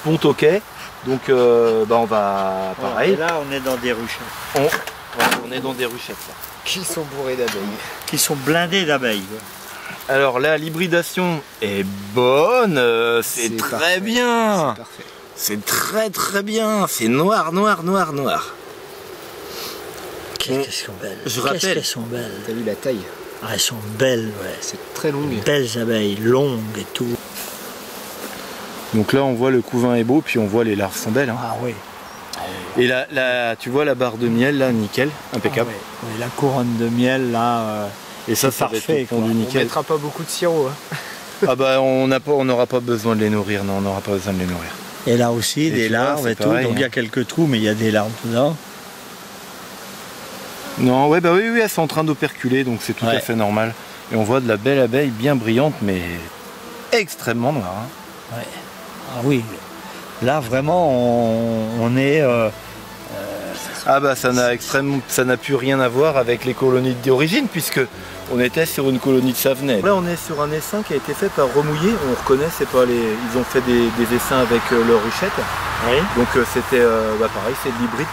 pont au quai, donc on va pareil. Et là on est dans des ruchettes. On est dans des ruchettes là. Qui sont bourrées d'abeilles. Qui sont blindées d'abeilles. Alors là l'hybridation est bonne, c'est très parfait. Bien. C'est parfait. C'est très très bien, c'est noir, noir, noir, noir. Qu'est-ce qu'elles sont belles. Je rappelle. Qu'est-ce qu'elles sont belles. T'as vu la taille? Ah, elles sont belles, ouais. C'est très longue. Belles abeilles, longues et tout. Donc là on voit le couvain est beau, puis on voit les larves sont belles. Hein. Ah oui. Et là, tu vois la barre de miel là, nickel, impeccable. Ah, oui. Oui, la couronne de miel là, et ça parfait. On mettra pas beaucoup de sirop. Hein. Ah bah on n'aura pas besoin de les nourrir, non, on n'aura pas besoin de les nourrir. Et là aussi des larves et tout, pareil, donc il y a quelques trous, mais il y a des larves dedans. Non, ouais, bah oui, elles sont en train d'operculer, donc c'est tout à fait normal. Et on voit de la belle abeille bien brillante, mais extrêmement noire. Hein. Ouais. Ah oui, là vraiment on est... Ah bah ça n'a plus rien à voir avec les colonies d'origine, puisque on était sur une colonie de Savenay. Là on est sur un essaim qui a été fait par Remouillé, on reconnaît, c'est pas les... ils ont fait des essaims avec leur ruchette. Oui. Donc c'était pareil, c'est de l'hybride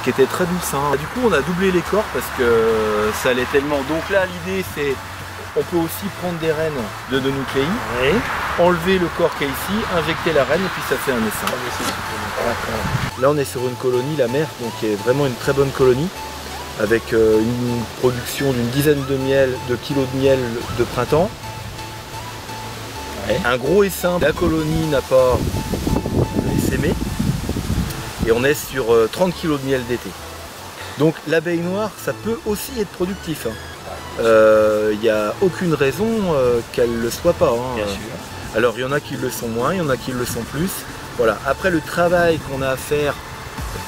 qui était très douce. Hein. Du coup on a doublé les corps parce que ça allait tellement. Donc là l'idée c'est, on peut aussi prendre des reines de nucléi, enlever le corps qui est ici, injecter la reine et puis ça fait un essaim. Là on est sur une colonie, la mère, donc qui est vraiment une très bonne colonie, avec une production d'une dizaine de kilos de miel de printemps. Un gros essaim, la colonie n'a pas essaimé et on est sur 30 kg de miel d'été. Donc l'abeille noire, ça peut aussi être productif. Il n'y a aucune raison qu'elle ne le soit pas. Hein. Bien sûr. Alors il y en a qui le sont moins, il y en a qui le sont plus. Voilà. Après le travail qu'on a à faire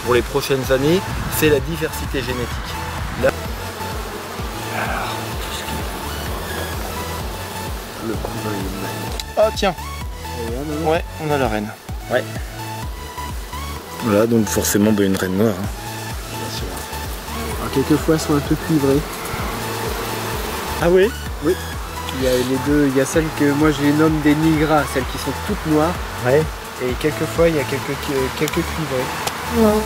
pour les prochaines années, c'est la diversité génétique. Là... Le couvain est magnifique. Ah tiens. Ouais, on a la reine. Ouais. Voilà, donc forcément une reine noire. Hein. Bien sûr. Alors quelquefois elles sont un peu cuivrées. Ah oui? Oui. Il y a les deux, il y a celles que moi je les nomme des nigras, celles qui sont toutes noires. Ouais. Et quelquefois il y a quelques cuivrées. Ouais.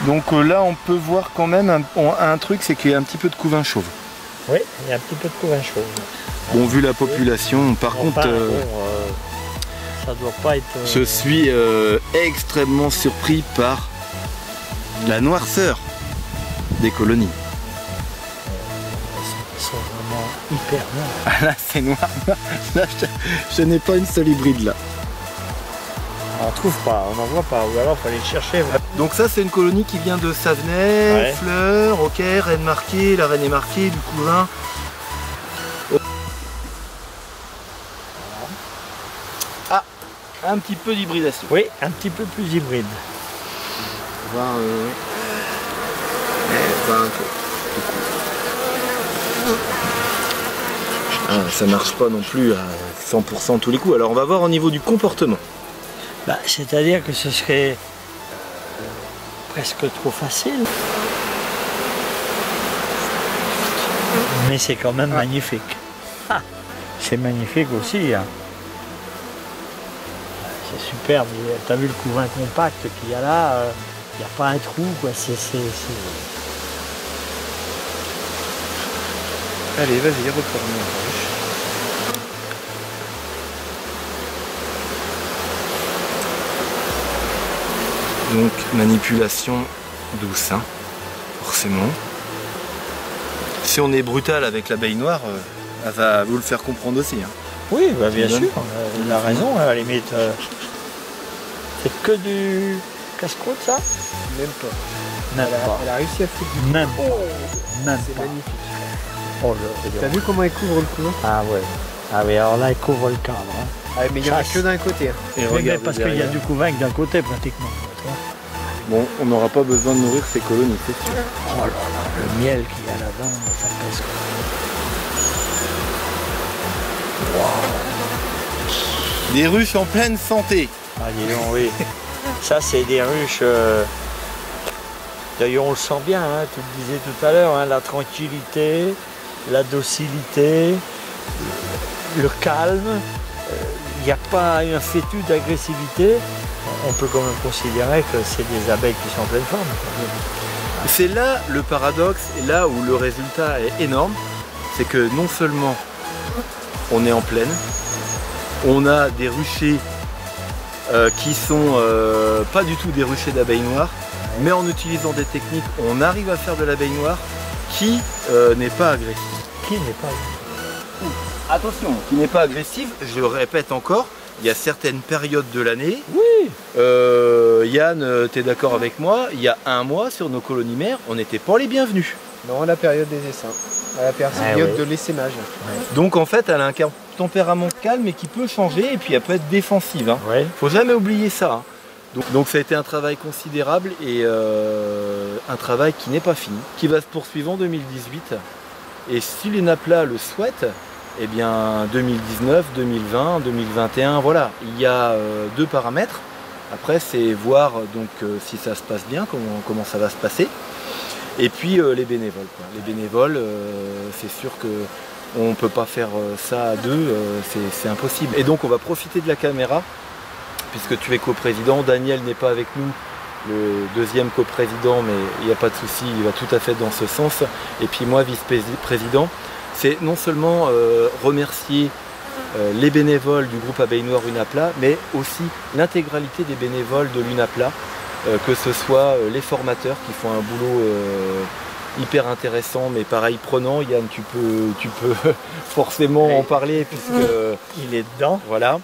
Donc là on peut voir quand même un truc, c'est qu'il y a un petit peu de couvain chauve. Oui, il y a un petit peu de couvain chauve. Bon, vu la population, par contre... ça doit pas être... Je suis extrêmement surpris par la noirceur des colonies. Ils sont vraiment hyper noirs. Ah là c'est noir. Là je n'ai pas une seule hybride là. On trouve pas, on n'en voit pas, ou alors il faut aller chercher. Donc ça c'est une colonie qui vient de Savenay, Fleur, ok, reine marquée, la reine est marquée, du couvain. Ah, un petit peu d'hybridation. Oui, un petit peu plus hybride. On va voir un peu. Ah, ça marche pas non plus à 100% tous les coups. Alors on va voir au niveau du comportement. Bah, c'est-à-dire que ce serait presque trop facile. Mais c'est quand même magnifique. Ah, c'est magnifique aussi. Hein. C'est superbe. T'as vu le couvain compact qu'il y a là, Il n'y a pas un trou, quoi. Allez, vas-y, retourne en ruche. Donc, manipulation douce, hein, forcément. Si on est brutal avec l'abeille noire, elle va vous le faire comprendre aussi. Hein. Oui, bah, bien sûr, il a raison, à la limite. C'est que du casse-croûte, ça? Même pas. Même pas. Elle a réussi à foutre du Même pas. Même C'est pas. magnifique. Oh, T'as vu comment elle couvre le couloir? Ah ouais. Ah oui, alors là, il couvre le cadre. Hein. Ah, mais il n'y en a que d'un côté. Hein. Et Oui, mais regarde parce qu'il y a du couvain que d'un côté, pratiquement. Bon, on n'aura pas besoin de nourrir ces colonies, c'est sûr. Oh là là, le miel qu'il y a là-dedans, ça pèse quoi. Des ruches en pleine santé. Ah dis donc, oui. Ça, c'est des ruches... D'ailleurs, on le sent bien, hein, tu le disais tout à l'heure, hein, la tranquillité, la docilité, le calme. Il n'y a pas un fétu d'agressivité. On peut quand même considérer que c'est des abeilles qui sont en pleine forme. C'est là le paradoxe et là où le résultat est énorme. C'est que non seulement on est en plaine, on a des ruchers qui sont pas du tout des ruchers d'abeilles noires, mais en utilisant des techniques, on arrive à faire de l'abeille noire qui n'est pas agressive. Qui n'est pas Attention, qui n'est pas agressive, je le répète encore, il y a certaines périodes de l'année. Oui. Yann, tu es d'accord avec moi, il y a un mois sur nos colonies mères, on n'était pas les bienvenus. Non, la période des essaims. La période de l'essaimage. Ouais. Donc en fait, elle a un tempérament calme et qui peut changer et puis elle peut être défensive. Hein. Ouais. Faut jamais oublier ça. Hein. Donc ça a été un travail considérable et un travail qui n'est pas fini, qui va se poursuivre en 2018. Et si les NAPLA le souhaitent, eh bien 2019, 2020, 2021, voilà, il y a deux paramètres. Après, c'est voir donc si ça se passe bien, comment ça va se passer. Et puis les bénévoles. Quoi. Les bénévoles, c'est sûr qu'on ne peut pas faire ça à deux, c'est impossible. Et donc on va profiter de la caméra, puisque tu es coprésident. Daniel n'est pas avec nous, le deuxième coprésident, mais il n'y a pas de souci, il va tout à fait dans ce sens. Et puis moi, vice-président. C'est non seulement remercier les bénévoles du groupe Abeille Noire UNAPLA, mais aussi l'intégralité des bénévoles de l'UNAPLA, que ce soit les formateurs qui font un boulot hyper intéressant, mais pareil prenant. Yann, tu peux forcément en parler puisque il est dedans. Voilà.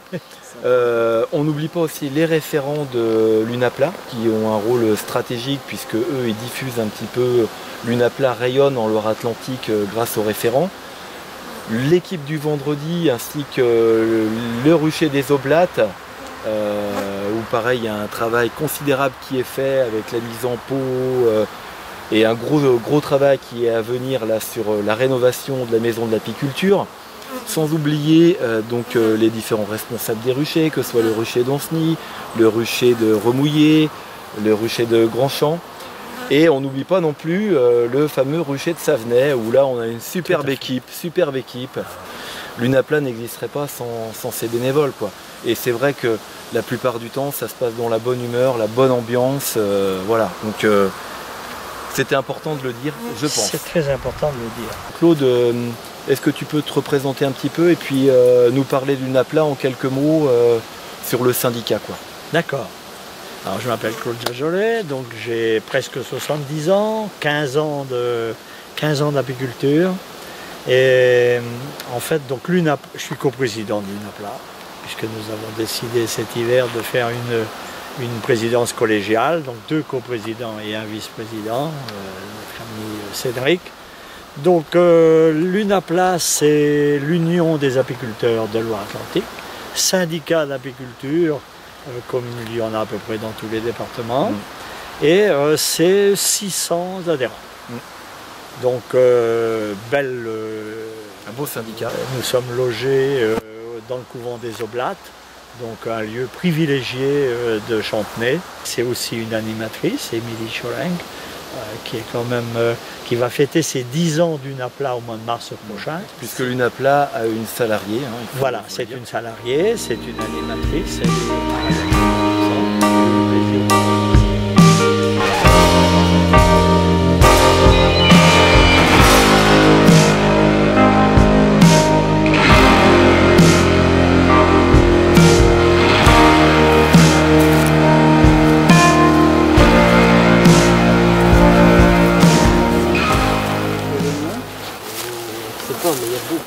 On n'oublie pas aussi les référents de l'UNAPLA qui ont un rôle stratégique puisque eux ils diffusent un petit peu. L'UNAPLA rayonne en Loire-Atlantique grâce aux référents. L'équipe du vendredi ainsi que le rucher des Oblates, où pareil il y a un travail considérable qui est fait avec la mise en pot et un gros travail qui est à venir là sur la rénovation de la maison de l'apiculture. Sans oublier donc les différents responsables des ruchers, que ce soit le rucher d'Anceny, le rucher de Remouillé, le rucher de Grandchamp. Et on n'oublie pas non plus le fameux rucher de Savenay, où là on a une superbe équipe. L'UNAPLA n'existerait pas sans ces bénévoles, quoi. Et c'est vrai que la plupart du temps ça se passe dans la bonne humeur, la bonne ambiance, voilà. Donc c'était important de le dire, je pense. C'est très important de le dire. Claude, est-ce que tu peux te représenter un petit peu et puis nous parler du NAPLA en quelques mots sur le syndicat, quoi. D'accord. Alors je m'appelle Claude Jajolet, donc j'ai presque 70 ans, 15 ans d'apiculture. Et en fait, donc je suis coprésident de l'UNAPLA, puisque nous avons décidé cet hiver de faire une présidence collégiale, donc 2 coprésidents et un vice-président, notre ami Cédric. Donc l'UNAPLA, c'est l'Union des apiculteurs de Loire-Atlantique, syndicat d'apiculture, comme il y en a à peu près dans tous les départements, et c'est 600 adhérents. Donc un beau syndicat. Nous sommes logés dans le couvent des Oblates, donc un lieu privilégié de Chantenay. C'est aussi une animatrice, Émilie Choling, qui est quand même qui va fêter ses 10 ans d'UNAPLA au mois de mars prochain. Puisque l'UNAPLA a une salariée. Hein, voilà, c'est une salariée, c'est une animatrice.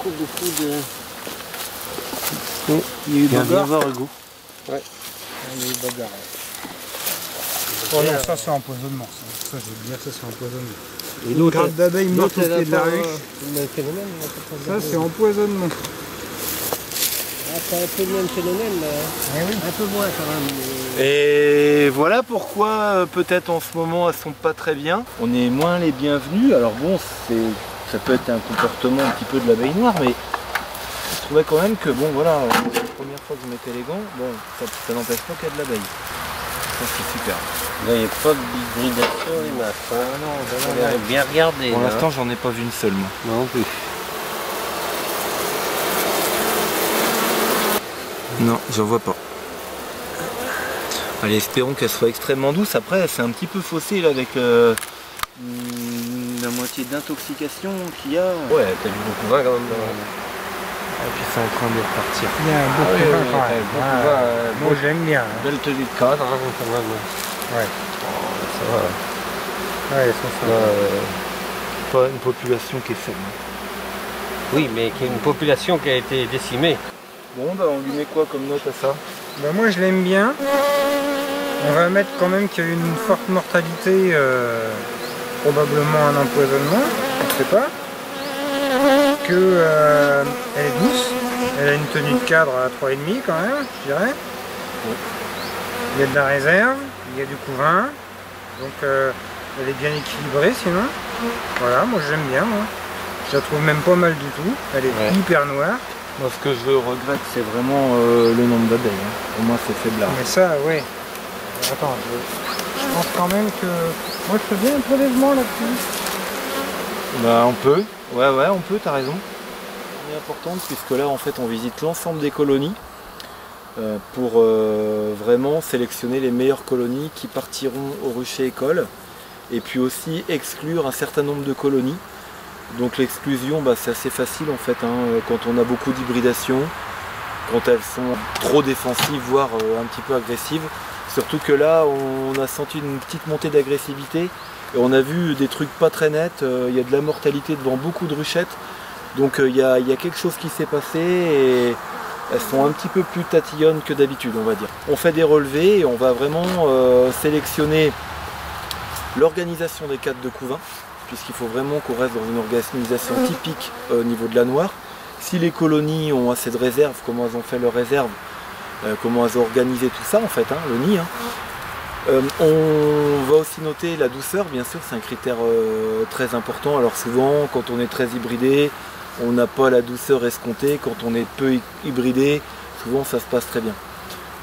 beaucoup de... Oh, il y a eu bien voir le goût. Ouais. Il y a eu bagarre. Oh non, ça c'est empoisonnement. Ça, je veux dire, ça c'est empoisonnement. Une grappe d'abeilles morte au pied de la ruche. Ça c'est empoisonnement. C'est un peu le même phénomène là. Oui. Un peu moins quand même. Et voilà pourquoi peut-être en ce moment elles sont pas très bien. On est moins les bienvenus. Alors bon, ça peut être un comportement un petit peu de l'abeille noire, mais je trouvais quand même que bon voilà, la première fois que vous mettez les gants, bon, ça n'empêche pas qu'il y a de l'abeille. Ça c'est super. Là il n'y a pas d'hybridation les masses. Non, on bien regardé. Pour l'instant j'en ai pas vu une seule moi. Non plus. Non, j'en vois pas. Allez, espérons qu'elle soit extrêmement douce. Après, c'est un petit peu faussé là, avec la moitié d'intoxication qu'il y a. Ouais, t'as du beaucoup vin quand même. Et puis c'est en train de repartir. Il y a un beau vin quand même. Moi j'aime bien. Belle tenue de cadre quand même. Ouais. Ça va. Ouais, ça pas une population qui est faible. Oui, mais qui est une population qui a été décimée. Bon, bah on lui met quoi comme note à ça? Bah moi je l'aime bien. On va mettre quand même qu'il y a une forte mortalité, probablement un empoisonnement, on ne sait pas. Elle est douce, elle a une tenue de cadre à 3,5 quand même, je dirais. Il y a de la réserve, il y a du couvain, donc elle est bien équilibrée sinon. Voilà, moi j'aime bien. Moi. Je la trouve même pas mal du tout, elle est hyper noire. Moi, ce que je regrette, c'est vraiment le nombre d'abeilles. Hein. Pour moi, c'est faiblard. Mais ça, ouais. Attends, je pense quand même que... Moi, je fais bien un prélèvement là-dessus. Bah, on peut. Ouais, on peut, t'as raison. C'est important, puisque là, en fait, on visite l'ensemble des colonies pour vraiment sélectionner les meilleures colonies qui partiront au rucher école et puis aussi exclure un certain nombre de colonies. Donc l'exclusion, bah, c'est assez facile en fait, hein, quand on a beaucoup d'hybridation, quand elles sont trop défensives, voire un petit peu agressives. Surtout que là, on a senti une petite montée d'agressivité et on a vu des trucs pas très nets, il y a de la mortalité devant beaucoup de ruchettes. Donc il y a quelque chose qui s'est passé et elles sont un petit peu plus tatillonnes que d'habitude, on va dire. On fait des relevés et on va vraiment sélectionner l'organisation des cadres de couvain, puisqu'il faut vraiment qu'on reste dans une organisation typique au niveau de la noire. Si les colonies ont assez de réserves, comment elles ont fait leurs réserves, comment elles ont organisé tout ça en fait, hein, le nid. Hein. On va aussi noter la douceur, bien sûr, c'est un critère très important. Alors souvent, quand on est très hybridé, on n'a pas la douceur escomptée. Quand on est peu hybridé, souvent ça se passe très bien.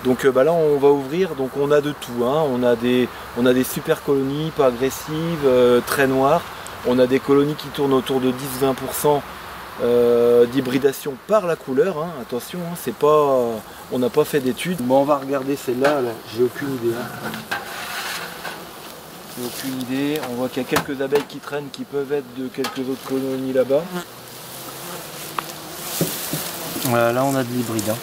Donc là on va ouvrir, donc on a de tout, hein. On a des super colonies, pas agressives, très noires. On a des colonies qui tournent autour de 10-20% d'hybridation par la couleur, hein. Attention, hein, c'est pas, on n'a pas fait d'études. Bon, on va regarder celle-là, là. J'ai aucune idée. Hein. J'ai aucune idée, on voit qu'il y a quelques abeilles qui traînent qui peuvent être de quelques autres colonies là-bas. Voilà, là on a de l'hybride. Hein.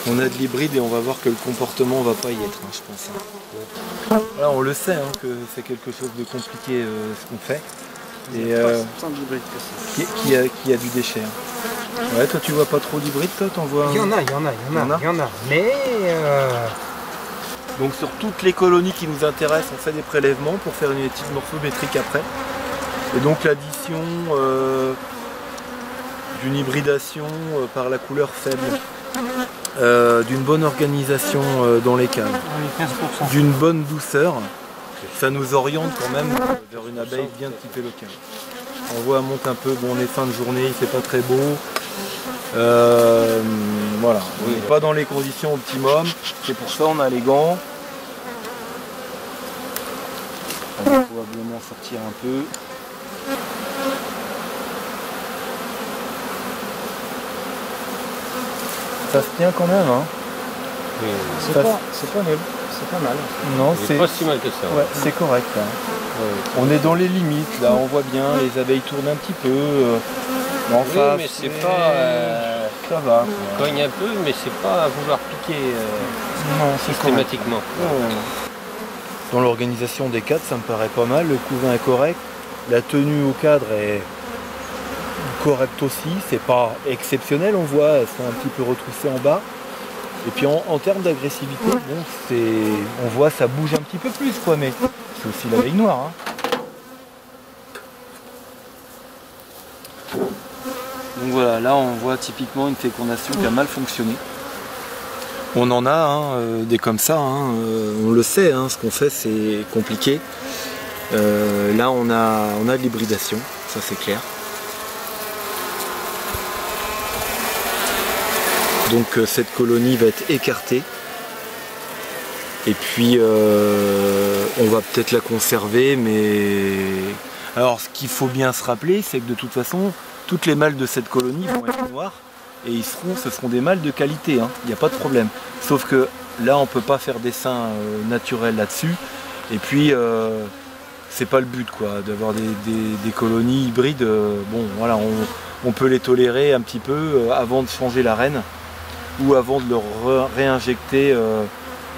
On a de l'hybride et on va voir que le comportement va pas y être, hein, je pense. Hein. Là, on le sait, hein, que c'est quelque chose de compliqué ce qu'on fait. Et qui a du déchet. Hein. Ouais, toi tu vois pas trop d'hybride, toi t'en vois? Il y en a. Mais donc sur toutes les colonies qui nous intéressent, on fait des prélèvements pour faire une étude morphométrique après. Et donc l'addition d'une hybridation par la couleur faible, d'une bonne organisation dans les caves, d'une bonne douceur, ça nous oriente quand même vers une abeille bien typée locale. On voit, elle monte un peu, bon on est fin de journée, il fait pas très beau. Voilà, on n'est pas dans les conditions optimum, c'est pour ça on a les gants. On va probablement sortir un peu. Ça se tient quand même, hein. C'est pas mal. Non, c'est pas si mal que ça. Ouais, c'est correct. Hein. Ouais. On est dans les limites, là, on voit bien, les abeilles tournent un petit peu. Enfin, oui, mais c'est pas... ça va. On cogne un peu, mais c'est pas à vouloir piquer non, systématiquement. dans l'organisation des cadres, ça me paraît pas mal. Le couvain est correct, la tenue au cadre est correcte aussi, c'est pas exceptionnel, on voit, elles sont un petit peu retroussées en bas. Et puis en termes d'agressivité, bon, on voit ça bouge un petit peu plus quoi, mais c'est aussi la veille noire. Hein. Donc voilà, là on voit typiquement une fécondation qui a mal fonctionné. On en a des comme ça, on le sait, ce qu'on fait c'est compliqué. Là on a de l'hybridation, ça c'est clair. Donc cette colonie va être écartée. Et puis on va peut-être la conserver, mais alors ce qu'il faut bien se rappeler, c'est que de toute façon, toutes les mâles de cette colonie vont être noirs et ce seront des mâles de qualité, il n'y a pas de problème. Sauf que là on ne peut pas faire d'essaim naturel là-dessus. Et puis c'est pas le but quoi, d'avoir des colonies hybrides. Bon voilà, on peut les tolérer un petit peu avant de changer la reine ou avant de leur réinjecter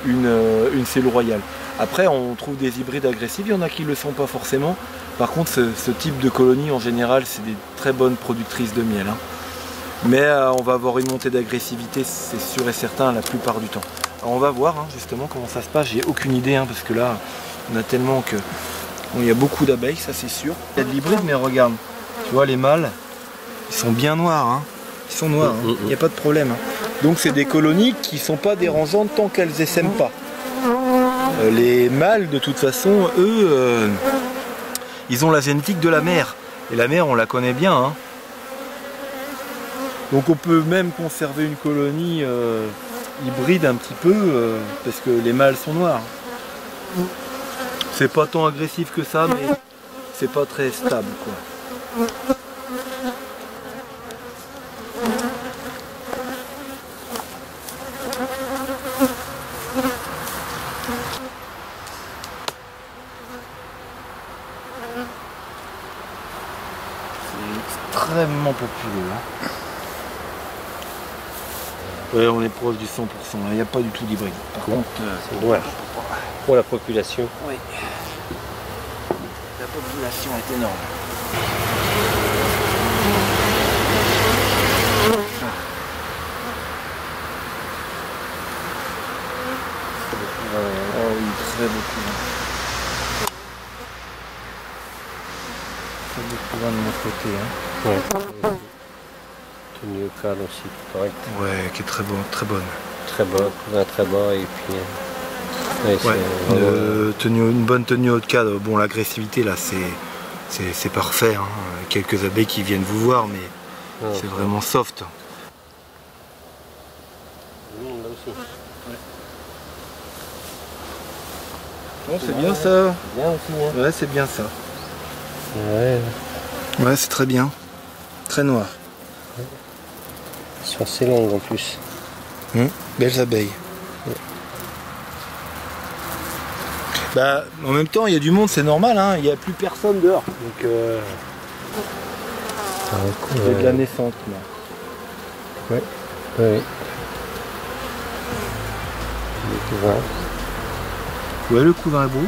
une cellule royale. Après on trouve des hybrides agressifs, il y en a qui ne le sont pas forcément. Par contre ce type de colonie en général c'est des très bonnes productrices de miel. Mais on va avoir une montée d'agressivité, c'est sûr et certain la plupart du temps. Alors on va voir justement comment ça se passe, j'ai aucune idée parce que là on a tellement que... Bon, il y a beaucoup d'abeilles, ça c'est sûr. Il y a de l'hybride mais regarde, tu vois les mâles, ils sont bien noirs, ils sont noirs, il n'y a pas de problème. Donc c'est des colonies qui ne sont pas dérangeantes tant qu'elles essaiment pas. Les mâles de toute façon, eux, ils ont la génétique de la mère. Et la mère on la connaît bien. Donc on peut même conserver une colonie hybride un petit peu parce que les mâles sont noirs. C'est pas tant agressif que ça, mais c'est pas très stable quoi. Extrêmement populaire. Ouais, on est proche du 100%, il n'y a pas du tout d'hybride. Par contre, c'est noir. Pour la population. Oui. La population est énorme. Oh oui, très beaucoup. Très beaucoup de mon côté. Ouais. Tenue au cadre aussi, correct. Ouais, qui est très bonne, très bonne. Très bas, couvain très bas et puis... une bonne tenue haut de cadre. Bon, l'agressivité là c'est parfait. Quelques abeilles qui viennent vous voir, mais c'est vraiment soft. Là aussi. Bon, c'est bien ça. Bien aussi. Ouais, c'est bien ça. Ouais, c'est très bien. Très noir. Ils sont assez longues en plus. Belles abeilles. Bah, en même temps, il y a du monde, c'est normal, il n'y a plus personne dehors. Donc, c'est de la naissance là. Ouais. Le couvain est beau.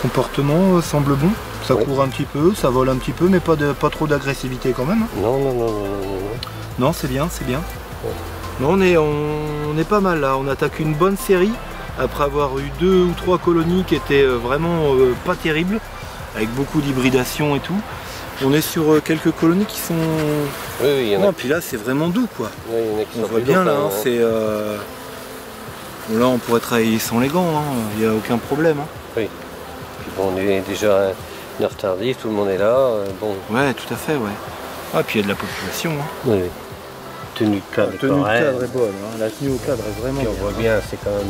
Comportement semble bon. Ça court un petit peu, ça vole un petit peu, mais pas trop d'agressivité quand même. Non. Non, c'est bien, c'est bien. Non, on est pas mal là. On attaque une bonne série. Après avoir eu 2 ou 3 colonies qui étaient vraiment pas terribles, avec beaucoup d'hybridation et tout. On est sur quelques colonies qui sont... Oui, y en a. Puis là c'est vraiment doux quoi. Oui, y en a qui on voit bien là, c'est... Bon, là on pourrait travailler sans les gants, il n'y a aucun problème. Oui. Puis bon, on est déjà une heure tardive, tout le monde est là. Bon. Ouais, tout à fait, ouais. Ah, puis il y a de la population. Oui. Tenue de cadre, la tenue de cadre est bonne, la tenue au cadre est vraiment bien. On voit bien, c'est quand même...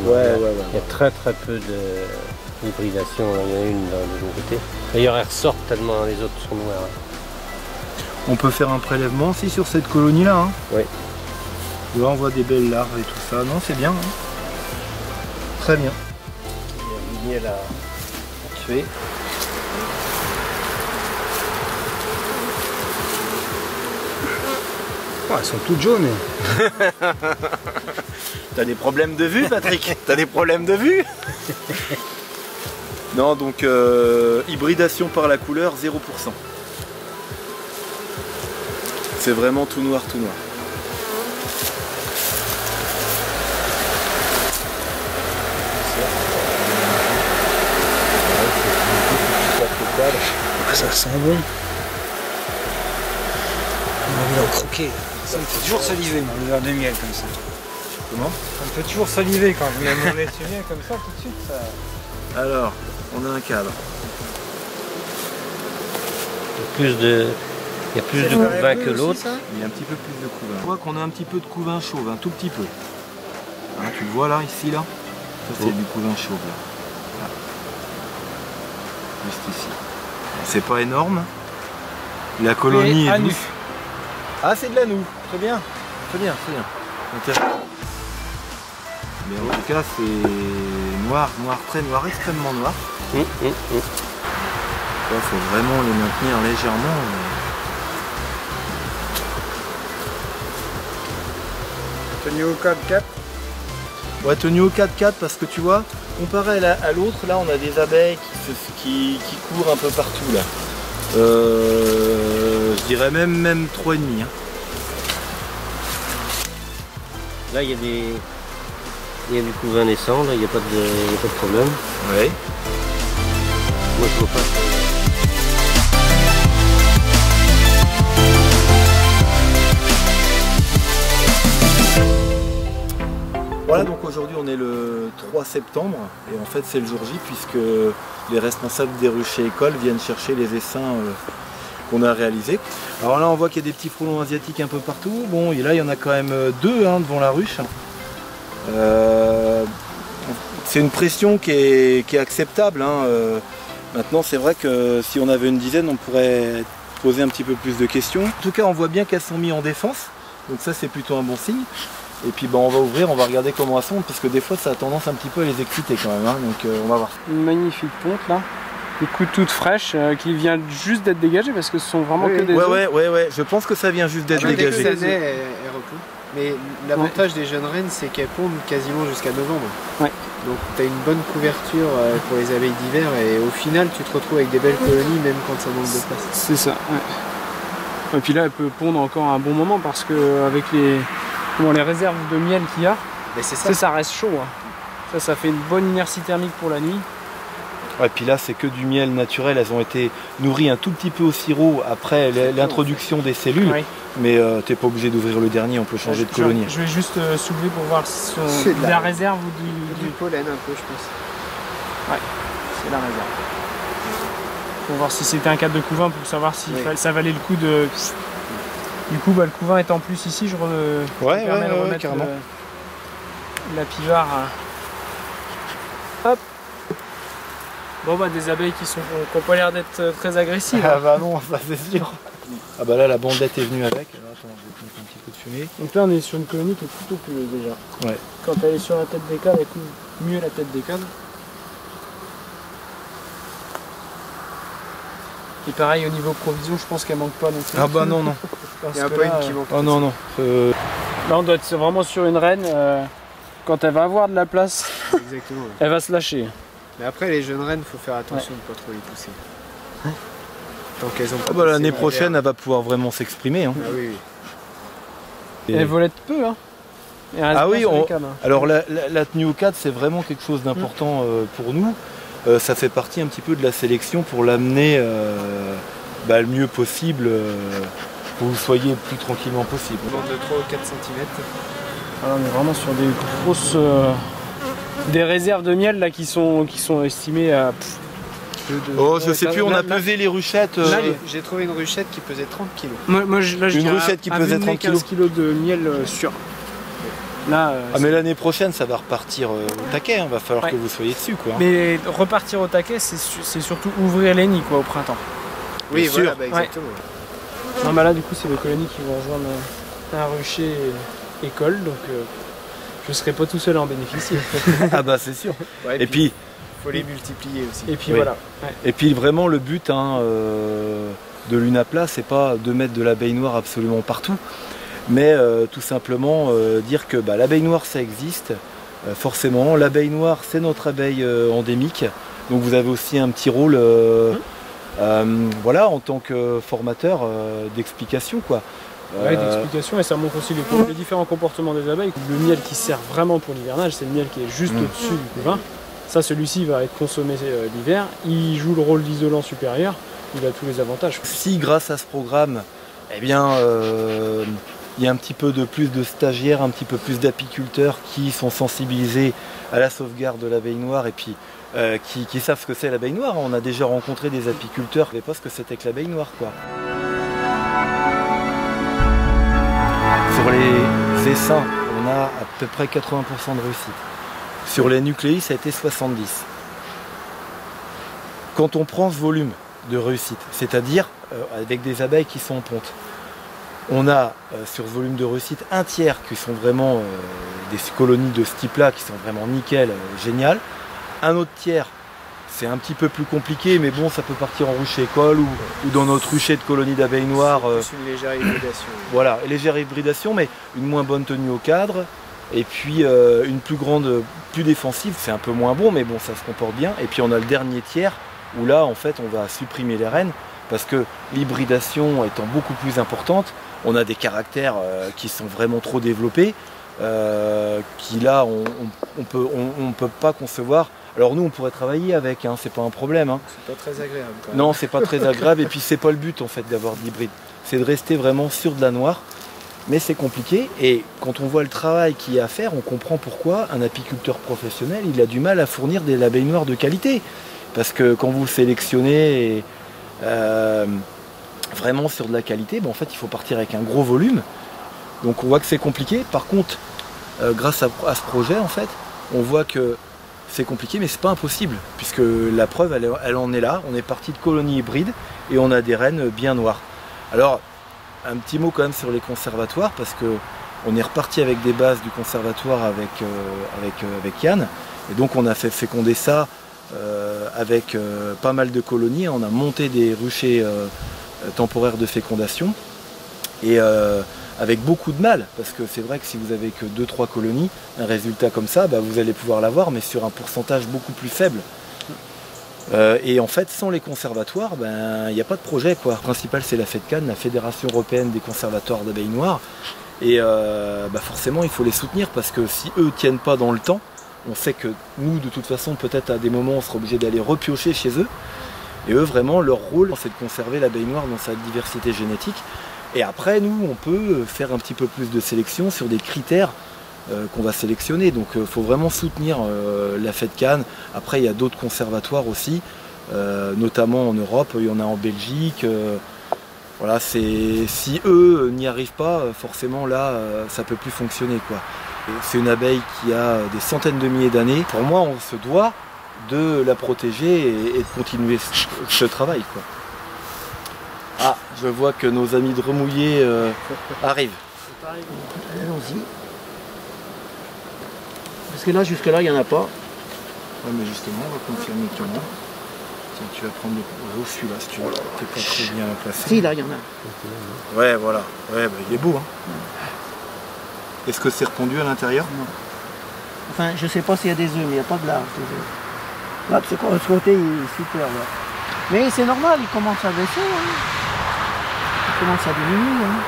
Il y a très peu d'hybridation, il y en a une de l'autre côté. D'ailleurs, elles ressortent tellement les autres sont noirs. On peut faire un prélèvement aussi sur cette colonie là. Oui. Là on voit des belles larves et tout ça, non c'est bien. Très bien. Il y a la tuer. Oh, elles sont toutes jaunes. T'as des problèmes de vue, Patrick? T'as des problèmes de vue? Non, donc hybridation par la couleur, 0%. C'est vraiment tout noir, tout noir. Ça sent bon. On a envie d'en croquer. Ça me fait toujours saliver, mon verre de miel comme ça. Comment? Ça me fait toujours saliver quand je mets mon essuie-miel comme ça, tout de suite. Ça... Alors, on a un cadre. Il y a plus de couvain que l'autre. Il y a un petit peu plus de couvain. On voit qu'on a un petit peu de couvain chauve, un tout petit peu. Hein, tu le vois là, ici, là? Ça, c'est du couvain chauve, là. Là. Juste ici. C'est pas énorme. La colonie est douce. Ah, c'est de la noue. Très bien. Très bien, très bien. Intéressant. Mais en tout cas, c'est noir, noir, très noir, extrêmement noir. Il faut vraiment les maintenir légèrement. Tenu au 4-4. Ouais, tenu au 4-4 parce que tu vois, comparé à l'autre, là on a des abeilles qui courent un peu partout là. Je dirais même 3,5. Hein. Là il y a du couvain naissant, là il n'y a pas de problème. Ouais. Moi je vois pas. Voilà, donc aujourd'hui on est le 3 septembre et en fait c'est le jour J puisque les responsables des ruchers écoles viennent chercher les essaims qu'on a réalisés. Alors là on voit qu'il y a des petits frelons asiatiques un peu partout. Bon, et là il y en a quand même 2 devant la ruche. C'est une pression qui est acceptable. Hein. Maintenant c'est vrai que si on avait une dizaine on pourrait poser un petit peu plus de questions. En tout cas on voit bien qu'elles sont mises en défense, donc ça c'est plutôt un bon signe. Et puis on va ouvrir, on va regarder comment elles sont, parce que des fois ça a tendance un petit peu à les exciter quand même, hein, donc on va voir. Une magnifique ponte là, écoute toute fraîche, qui vient juste d'être dégagée parce que ce sont vraiment que des œufs. Ouais, je pense que ça vient juste d'être dégagé. Dès que ça naît, elle repond. Mais l'avantage des jeunes reines, c'est qu'elles pondent quasiment jusqu'à novembre. Ouais. Donc tu as une bonne couverture pour les abeilles d'hiver et au final tu te retrouves avec des belles colonies même quand ça manque de place. C'est ça, ouais. Et puis là elle peut pondre encore un bon moment parce que avec les réserves de miel qu'il y a, ça reste chaud. Hein. Ça fait une bonne inertie thermique pour la nuit. Ouais, puis là c'est que du miel naturel, elles ont été nourries un tout petit peu au sirop après l'introduction des cellules, oui. Mais t'es pas obligé d'ouvrir le dernier, on peut changer de colonie. Je vais juste soulever pour voir si c'est de la réserve ou du pollen un peu je pense. Ouais, c'est la réserve. Pour voir si c'était un cadre de couvain pour savoir si ça valait le coup de... Du coup le couvain est en plus ici, je permets de remettre carrément. La pivare. Hop. Bon des abeilles qui n'ont pas l'air d'être très agressives. Ah bah non, ça c'est sûr. Ah bah là la bandette est venue avec. Alors, attends, je vais mettre un petit peu de fumée. Donc là on est sur une colonie qui est plutôt pueuse déjà. Ouais. Quand elle est sur la tête des cadres, elle couvre mieux la tête des cadres. Et pareil au niveau provision, je pense qu'elle manque pas non plus. Ah bah non. Il y a pas une qui manque. Oh non. Là on doit être vraiment sur une reine. Quand elle va avoir de la place, exactement, ouais. Elle va se lâcher. Mais après les jeunes reines, il faut faire attention de ne pas trop les pousser. Tant qu'elles ont pas bah, l'année prochaine, elle va pouvoir vraiment s'exprimer. Hein. Ah oui. Et elle volette peu. Hein. Ah oui, alors la tenue au cadre, c'est vraiment quelque chose d'important pour nous. Ça fait partie un petit peu de la sélection pour l'amener le mieux possible, pour que vous soyez le plus tranquillement possible. On demande de 3 ou 4 cm. Alors, on est vraiment sur des grosses... des réserves de miel là, qui sont estimées à... je sais plus, on a pesé les ruchettes. Là, j'ai trouvé une ruchette qui pesait 30 kg. Moi là, une ruchette qui pesait 30 kg. 15 kg de miel sûr. Là, mais l'année prochaine ça va repartir au taquet, il va falloir que vous soyez dessus quoi. Mais repartir au taquet c'est surtout ouvrir les nids quoi au printemps. Oui voilà, exactement. Non, là du coup c'est les colonies qui vont rejoindre un rucher école donc je serai pas tout seul à en bénéficier. Ah bah c'est sûr. Ouais, et puis faut les multiplier aussi. Et puis voilà. Ouais. Et puis vraiment le but de l'UNAPLA c'est pas de mettre de l'abeille noire absolument partout. Mais tout simplement dire que l'abeille noire ça existe, forcément. L'abeille noire c'est notre abeille endémique. Donc vous avez aussi un petit rôle voilà, en tant que formateur d'explication, quoi. Ouais, d'explication, et ça montre aussi les différents comportements des abeilles. Le miel qui sert vraiment pour l'hivernage, c'est le miel qui est juste au-dessus du couvain. Ça, celui-ci va être consommé l'hiver, il joue le rôle d'isolant supérieur, il a tous les avantages. Si grâce à ce programme, eh bien, il y a un petit peu de plus de stagiaires, un petit peu plus d'apiculteurs qui sont sensibilisés à la sauvegarde de l'abeille noire et puis qui savent ce que c'est l'abeille noire. On a déjà rencontré des apiculteurs qui ne savaient pas ce que c'était que l'abeille noire, quoi. Sur les essaims, on a à peu près 80% de réussite. Sur les nucléis, ça a été 70%. Quand on prend ce volume de réussite, c'est-à-dire avec des abeilles qui sont en ponte, on a sur ce volume de réussite un tiers qui sont vraiment des colonies de ce type-là, qui sont vraiment nickel, génial. Un autre tiers, c'est un petit peu plus compliqué, mais bon, ça peut partir en rucher école ou dans notre rucher de colonies d'abeilles noires. C'est une légère hybridation. Voilà, légère hybridation, mais une moins bonne tenue au cadre. Et puis une plus grande, plus défensive, c'est un peu moins bon, mais bon, ça se comporte bien. Et puis on a le dernier tiers, où là, en fait, on va supprimer les reines, parce que l'hybridation étant beaucoup plus importante, on a des caractères qui sont vraiment trop développés, qui là, on peut pas concevoir. Alors nous, on pourrait travailler avec, hein, c'est pas un problème. Hein. C'est pas très agréable quand même. Non, c'est pas très agréable, et puis c'est pas le but en fait d'avoir de l'hybride. C'est de rester vraiment sur de la noire, mais c'est compliqué, et quand on voit le travail qu'il y a à faire, on comprend pourquoi un apiculteur professionnel, il a du mal à fournir des abeilles noires de qualité. Parce que quand vous le sélectionnez vraiment sur de la qualité, ben en fait il faut partir avec un gros volume. Donc on voit que c'est compliqué. Par contre, grâce à ce projet, en fait, on voit que c'est compliqué, mais c'est pas impossible, puisque la preuve, elle en est là. On est parti de colonies hybrides et on a des reines bien noires. Alors, un petit mot quand même sur les conservatoires, parce que on est reparti avec des bases du conservatoire avec Yann, et donc on a fait féconder ça avec pas mal de colonies. On a monté des ruchers temporaires de fécondation, et avec beaucoup de mal, parce que c'est vrai que si vous avez que 2-3 colonies, un résultat comme ça, bah, vous allez pouvoir l'avoir, mais sur un pourcentage beaucoup plus faible. Et en fait, sans les conservatoires, il n'y a pas de projet, quoi. Le principal, c'est la FEDCAN, la Fédération Européenne des Conservatoires d'Abeilles Noires. Et forcément, il faut les soutenir, parce que si eux ne tiennent pas dans le temps, on sait que nous, de toute façon, peut-être à des moments, on sera obligé d'aller repiocher chez eux. Et eux, vraiment, leur rôle, c'est de conserver l'abeille noire dans sa diversité génétique. Et après, nous, on peut faire un petit peu plus de sélection sur des critères qu'on va sélectionner. Donc il faut vraiment soutenir la FEDCAN. Après, il y a d'autres conservatoires aussi, notamment en Europe, il y en a en Belgique. Voilà, si eux n'y arrivent pas, forcément là, ça ne peut plus fonctionner, quoi. C'est une abeille qui a des centaines de milliers d'années. Pour moi, on se doit de la protéger et de continuer ce travail, quoi. Ah, je vois que nos amis de Remouillé arrivent. Allons-y. Parce que là, jusque-là, il n'y en a pas. Ouais, mais justement, on va confirmer qu'il y en a. Tiens, tu vas prendre le gros celui-là si tu veux. T'es pas très bien placé. Si, là, il y en a. Ouais, voilà. Ouais, bah, il est beau, hein. Est-ce que c'est repondu à l'intérieur? Non. Enfin, je sais pas s'il y a des œufs, mais il n'y a pas de larve. Là, de ce côté, il est super, là. Mais c'est normal, il commence à baisser, hein. Il commence à diminuer, hein.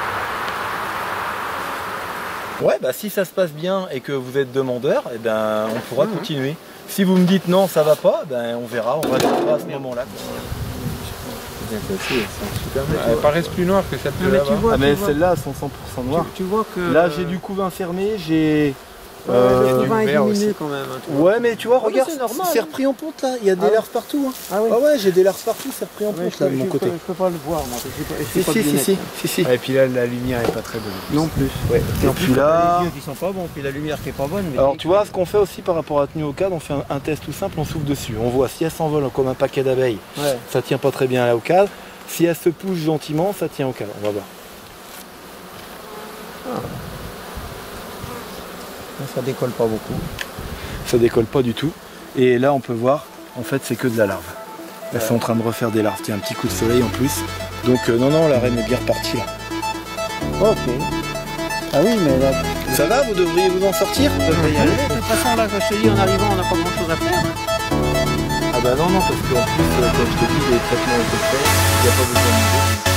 Ouais, bah si ça se passe bien et que vous êtes demandeur, eh ben, on pourra continuer. Si vous me dites non, ça va pas, ben, on verra, on va à ce moment-là. Elle paraît plus noire que celle de là-bas. Ah mais celles-là elles sont 100% noires. Tu vois que... Là j'ai du couvain fermé, j'ai... le couvain est diminué quand même. Hein, ouais mais tu vois, regarde, c'est hein. repris en ponte là, il y a des larves partout. Hein. Ah, oui. Ah ouais, j'ai des larves partout, c'est repris en ponte là de mon côté. Je peux pas le voir moi, Si. Et puis là la lumière est pas très bonne. Non plus. Ouais. Et puis là... Les yeux qui sont pas bons, puis la lumière qui est pas bonne. Mais alors tu vois, ce qu'on fait aussi par rapport à la tenue au cadre, on fait un test tout simple, on souffle dessus. On voit si elle s'envole comme un paquet d'abeilles, ça tient pas très bien là au cadre. Si elle se pousse gentiment, ça tient au cadre, on va voir. Ça décolle pas beaucoup. Ça décolle pas du tout. Et là on peut voir, en fait c'est que de la larve. Elles sont en train de refaire des larves. Tiens, un petit coup de soleil en plus. Donc non, la reine est bien repartie là. Ok. Ah oui, mais là... Ça va, vous devriez vous en sortir? De toute façon, là, comme je te dis, en arrivant, on n'a pas grand chose à faire. Ah bah non, parce qu'en plus, comme je te dis, les traitements ont été faits, il n'y a pas besoin de